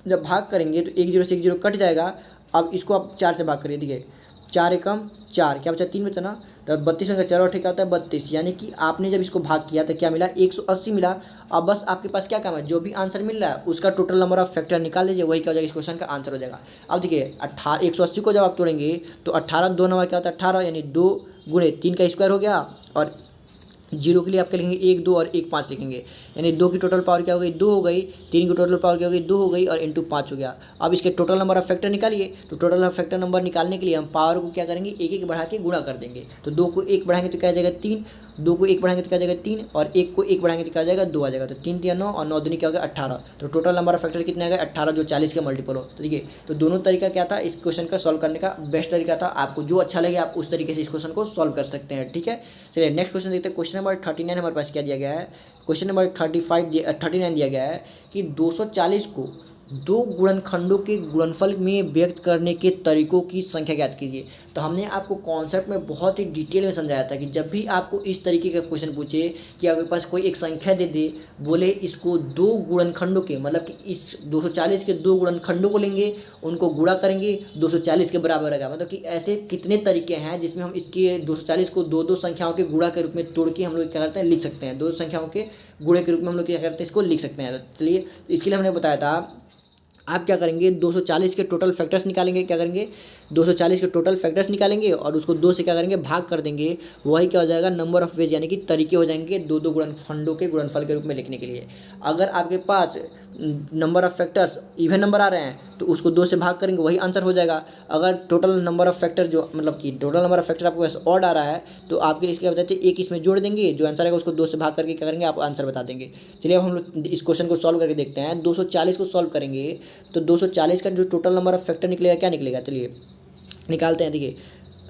जब भाग करेंगे तो 1 0 से 1 0 कट जाएगा। अब इसको आप 4 से भाग करिए। देखिए 4 एकम 4 क्या बचा 3 बचा ना, तो 32 में 4 क्या होता है 32, यानी कि आपने जब इसको भाग किया तो क्या मिला 180 मिला। अब बस आपके पास क्या काम है, जो भी आंसर मिल रहा है उसका टोटल नंबर ऑफ फैक्टर निकाल लीजिए, वही क्या हो जाएगा इस क्वेश्चन का आंसर हो जाएगा। अब देखिए 180 को जब आप तोड़ेंगे तो 18 2 9 क्या होता है 18, यानी 2 गुणे 3 का स्क्वायर हो गया और 0 के लिए आप क्या लिखेंगे 1 2 और 1 5 लिखेंगे, यानी 2 की टोटल पावर क्या हो गई 2 हो गई, 3 की टोटल पावर क्या हो गई 2 हो गई और इंटू 5 हो गया। अब इसके टोटल नंबर ऑफ फैक्टर निकालिए। तो टोटल ऑफ फैक्टर नंबर निकालने के लिए हम पावर को क्या करेंगे 1 1 बढ़ा के गुणा कर देंगे। तो 2 को 1 बढ़ाएंगे तो क्या आ जाएगा 3, 2 को 1 बढ़ाएंगे तो क्या आ जाएगा 3 और 1 को 1 बढ़ाएंगे तो क्या आ जाएगा 2 आ जाएगा। तो 3 3 9 और 9 दूनी क्या हो गया 18। तो टोटल नंबर ऑफ फैक्टर कितने आ गए 18 जो 40 के मल्टीपल हो। तो देखिए तो दोनों तरीका क्या था इस क्वेश्चन का सॉल्व करने का बेस्ट तरीका था। आपको जो अच्छा लगे आप उस तरीके से इस क्वेश्चन को सॉल्व कर सकते हैं। ठीक है, चलिए नेक्स्ट क्वेश्चन देखते हैं। क्वेश्चन नंबर 39 हमारे पास क्या दिया गया है, क्वेश्चन नंबर 39 दिया गया है कि 240 को दो गुणनखंडों के गुणनफल में व्यक्त करने के तरीकों की संख्या ज्ञात कीजिए। तो हमने आपको कॉन्सेप्ट में बहुत ही डिटेल में समझाया था कि जब भी आपको इस तरीके का क्वेश्चन पूछे कि आपके पास कोई एक संख्या दे दे, बोले इसको दो गुणनखंडों के, मतलब कि इस 240 के दो गुणनखंडों को लेंगे, उनको गुणा करेंगे, 240 के बराबर आएगा। मतलब कि ऐसे कितने तरीके हैं जिसमें हम इसके 240 को दो दो संख्याओं के गुणा के रूप में तोड़ के हम लोग क्या करते हैं, लिख सकते हैं। दो संख्याओं के गुणे के रूप में हम लोग क्या करते हैं, इसको लिख सकते हैं। तो चलिए, इसके लिए हमने बताया था आप क्या करेंगे, 240 के टोटल फैक्टर्स निकालेंगे। क्या करेंगे, 240 के टोटल फैक्टर्स निकालेंगे और उसको 2 से क्या करेंगे, भाग कर देंगे। वही क्या हो जाएगा, नंबर ऑफ वेज, यानी कि तरीके हो जाएंगे दो दो गुणनखंडों के गुणनफल के रूप में लिखने के लिए। अगर आपके पास number of factors even number आ रहे हैं तो उसको 2 से भाग करेंगे, वही आंसर हो जाएगा। अगर टोटल नंबर ऑफ फैक्टर जो मतलब कि टोटल नंबर ऑफ फैक्टर आपके पास ऑड आ रहा है तो आपके लिए क्या बताते हैं, एक इसमें जोड़ देंगे, जो आंसर आएगा उसको 2 से भाग करके क्या करेंगे, आप आंसर बता देंगे। चलिए अब हम लोग इस क्वेश्चन को सॉल्व करके देखते हैं। 240 को सॉल्व करेंगे तो 240 का जो टोटल नंबर ऑफ फैक्टर निकलेगा, क्या निकलेगा, चलिए निकालते हैं। देखिए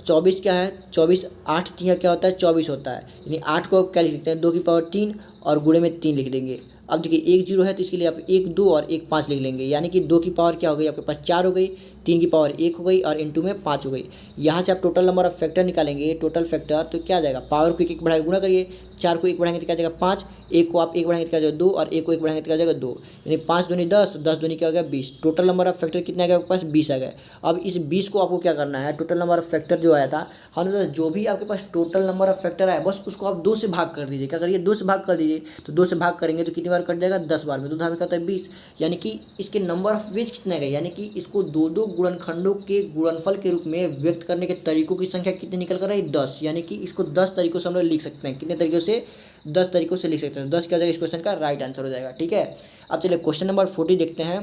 24 क्या है, 24 8 क्या होता है, 24 होता है। यानी 8 को क्या लिख सकते हैं, 2 की पावर 3 और गुणे में 3 लिख देंगे। अब देखिए 1 0 है तो इसके लिए आप 1 2 और 1 5 लिख लेंगे, यानी कि 2 की पावर क्या हो गई आपके पास 4 हो गई, 3 की पावर 1 हो गई और इनटू में 5 हो गई। यहाँ से आप टोटल नंबर ऑफ फैक्टर निकालेंगे, टोटल फैक्टर तो क्या आ जाएगा, पावर को 1 बढ़ा के गुणा करिए, 4 को 1 बढ़ाएंगे तो क्या जाएगा 5, 1 को आप 1 बढ़ाएंगे तो क्या जाएगा 2 और 1 को 1 बढ़ाएंगे तो क्या जाएगा 2, यानी 5 दूनी 10, 10 दूनी क्या हो गया 20। टोटल नंबर ऑफ फैक्टर कितने आ गया आपके पास, 20 आ गए। अब इस 20 को आपको क्या करना है, टोटल नंबर ऑफ फैक्टर जो आया था, हमने जो भी आपके पास टोटल नंबर ऑफ फैक्टर आया बस उसको आप 2 से भाग कर दीजिए। क्या करिए, 2 से भाग कर दीजिए। तो 2 से भाग करेंगे तो कितनी बार कट जाएगा, 10 बार में। तो हमें कहता है 20, यानी कि इसके नंबर ऑफ वेज कितने गए, यानी कि इसको दो दो गुणनखंडों के गुणनफल के रूप में व्यक्त करने के तरीकों की संख्या कितनी निकल कर आई, 10। यानी कि इसको 10 तरीकों से हम लोग लिख सकते हैं। कितने तरीकों से, 10 तरीकों से लिख सकते हैं। 10 क्या हो जाएगा, इस क्वेश्चन का राइट आंसर हो जाएगा। ठीक है, अब चलिए क्वेश्चन नंबर 40 देखते हैं।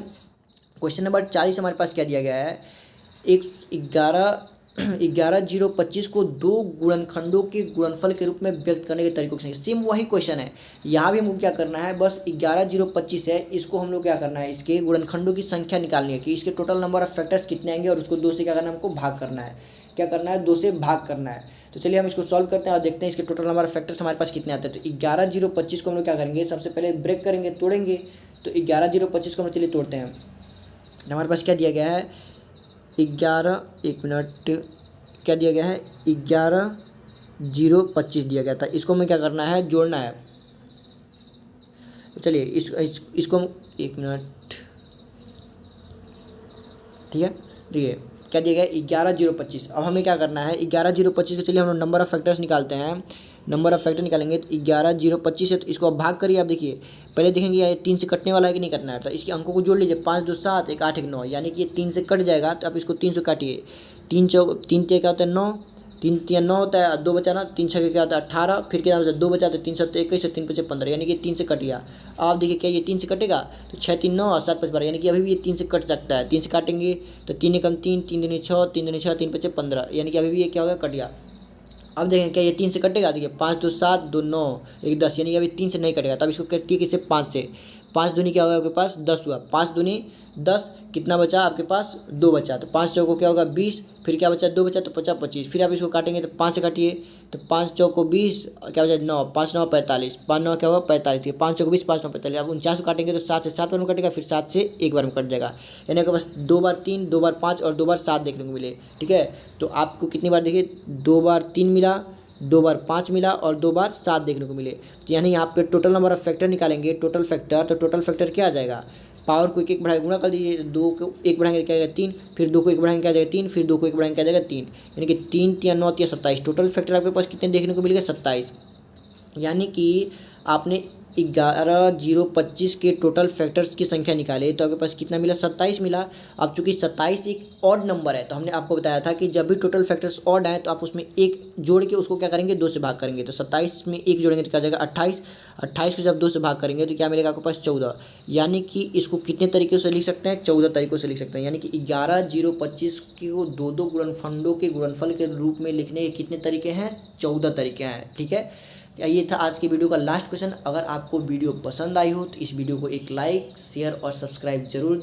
क्वेश्चन नंबर 40 हमारे पास क्या दिया गया है, एक 11,025 को दो गुणनखंडों के गुणनफल के रूप में व्यक्त करने के तरीकों की संख्या। सेम वही क्वेश्चन है, यहाँ भी हमको क्या करना है, बस 11,025 है, इसको हम लोग क्या करना है, इसके गुणनखंडों की संख्या निकालनी है कि इसके टोटल नंबर ऑफ फैक्टर्स कितने आएंगे और उसको 2 से क्या करना है, हमको भाग करना है। क्या करना है, 2 से भाग करना है। तो चलिए हम इसको सॉल्व करते हैं और देखते हैं इसके टोटल नंबर ऑफ फैक्टर्स हमारे पास कितने आते हैं। तो 11,025 को हम लोग क्या करेंगे, सबसे पहले ब्रेक करेंगे, तोड़ेंगे। तो 11,025 को हम चलिए तोड़ते हैं। हमारे पास क्या दिया गया है, 11 एक मिनट क्या दिया गया है, 11,025 दिया गया था। इसको हमें क्या करना है, जोड़ना है। तो चलिए इसको हम एक मिनट, ठीक है, देखिए क्या दिया गया है, 11,025। अब हमें क्या करना है, 11,025 को चलिए हम लोग नंबर ऑफ फैक्टर्स निकालते हैं। नंबर ऑफ फैक्टर निकालेंगे तो 11,025 है, तो इसको आप भाग करिए। आप देखिए पहले देखेंगे ये 3 से कटने वाला है कि नहीं कटना है, तो इसके अंकों को जोड़ लीजिए, 5 2 7 1 8 1 9, यानी कि ये 3 से कट जाएगा। तो आप इसको 3 से काटिए, 3 चौक 3 क्या होता है 9, 3 3 9 होता है, 2 बचा ना, 3 6 क्या होता है 18, फिर क्या होता है 2 बचा तो 3 7 21 और 3 5 15, यानी कि 3 से कट गया। आप देखिए क्या ये 3 से कटेगा, तो 6 3 9 और 7 5 12, यानी कि अभी भी ये 3 से कट सकता है। 3 से काटेंगे तो 3 एकम 3, 3 दूनी 6, 3 दूनी 6, 3 5 15, यानी कि अभी भी ये क्या होगा, कट गया। अब देखें क्या ये 3 से कटेगा, देखिए 5 2 7 2 9 1 10, यानी कि अभी 3 से नहीं कटेगा। तब इसको कटिए किससे, 5 से। 5 दूनी क्या होगा आपके पास, 10 हुआ, 5 दूनी 10, कितना बचा आपके पास, 2 बचा। तो 5 चौको क्या होगा 20, फिर क्या बचा 2 बचा तो 50 25, फिर आप इसको काटेंगे तो 5 से काटिए, तो 5 चौको 20, क्या बचा 9, 5 9 45, 5 9 क्या होगा 45, 5 चौको 20, 5 9 45। आप 49 को काटेंगे तो 7 से 7 बार में कटेगा, फिर 7 से 1 बार में कट जाएगा, यानी आपके पास 2 बार 3, 2 बार 5 और 2 बार 7 देखने को मिले। ठीक है, तो आपको कितनी बार देखिए, 2 बार 3 मिला, 2 बार 5 मिला और 2 बार 7 देखने को मिले। तो यानी यहाँ पे टोटल नंबर ऑफ फैक्टर निकालेंगे, टोटल फैक्टर, तो टोटल फैक्टर क्या आ जाएगा, पावर को 1 1 बढ़ा के गुणा कर दीजिए, 2 को 1 बढ़ाएंगे क्या जाएगा 3, फिर 2 को 1 बढ़ाएंगे क्या जाएगा 3, फिर 2 को 1 बढ़ाएंगे क्या जाएगा 3, यानी कि 3 3 9 3 27। टोटल फैक्टर आपके पास कितने देखने को मिलेगा, 27। यानी कि आपने 11,025 के टोटल फैक्टर्स की संख्या निकाले तो आपके पास कितना मिला, 27 मिला। अब चूंकि 27 एक ऑड नंबर है तो हमने आपको बताया था कि जब भी टोटल फैक्टर्स ऑड आए तो आप उसमें एक जोड़ के उसको क्या करेंगे, 2 से भाग करेंगे। तो 27 में 1 जोड़ेंगे तो क्या जाएगा 28, 28 को जब 2 से भाग करेंगे तो क्या मिलेगा आपके पास 14, यानी कि इसको कितने तरीके से लिख सकते हैं, 14 तरीकों से लिख सकते हैं। यानी कि 11,025 को दो दो गुणनखंडों के गुणनफल के रूप में लिखने के कितने तरीके हैं, 14 तरीके हैं। ठीक है, ये था आज की वीडियो का लास्ट क्वेश्चन। अगर आपको वीडियो पसंद आई हो तो इस वीडियो को एक लाइक शेयर और सब्सक्राइब जरूर दें।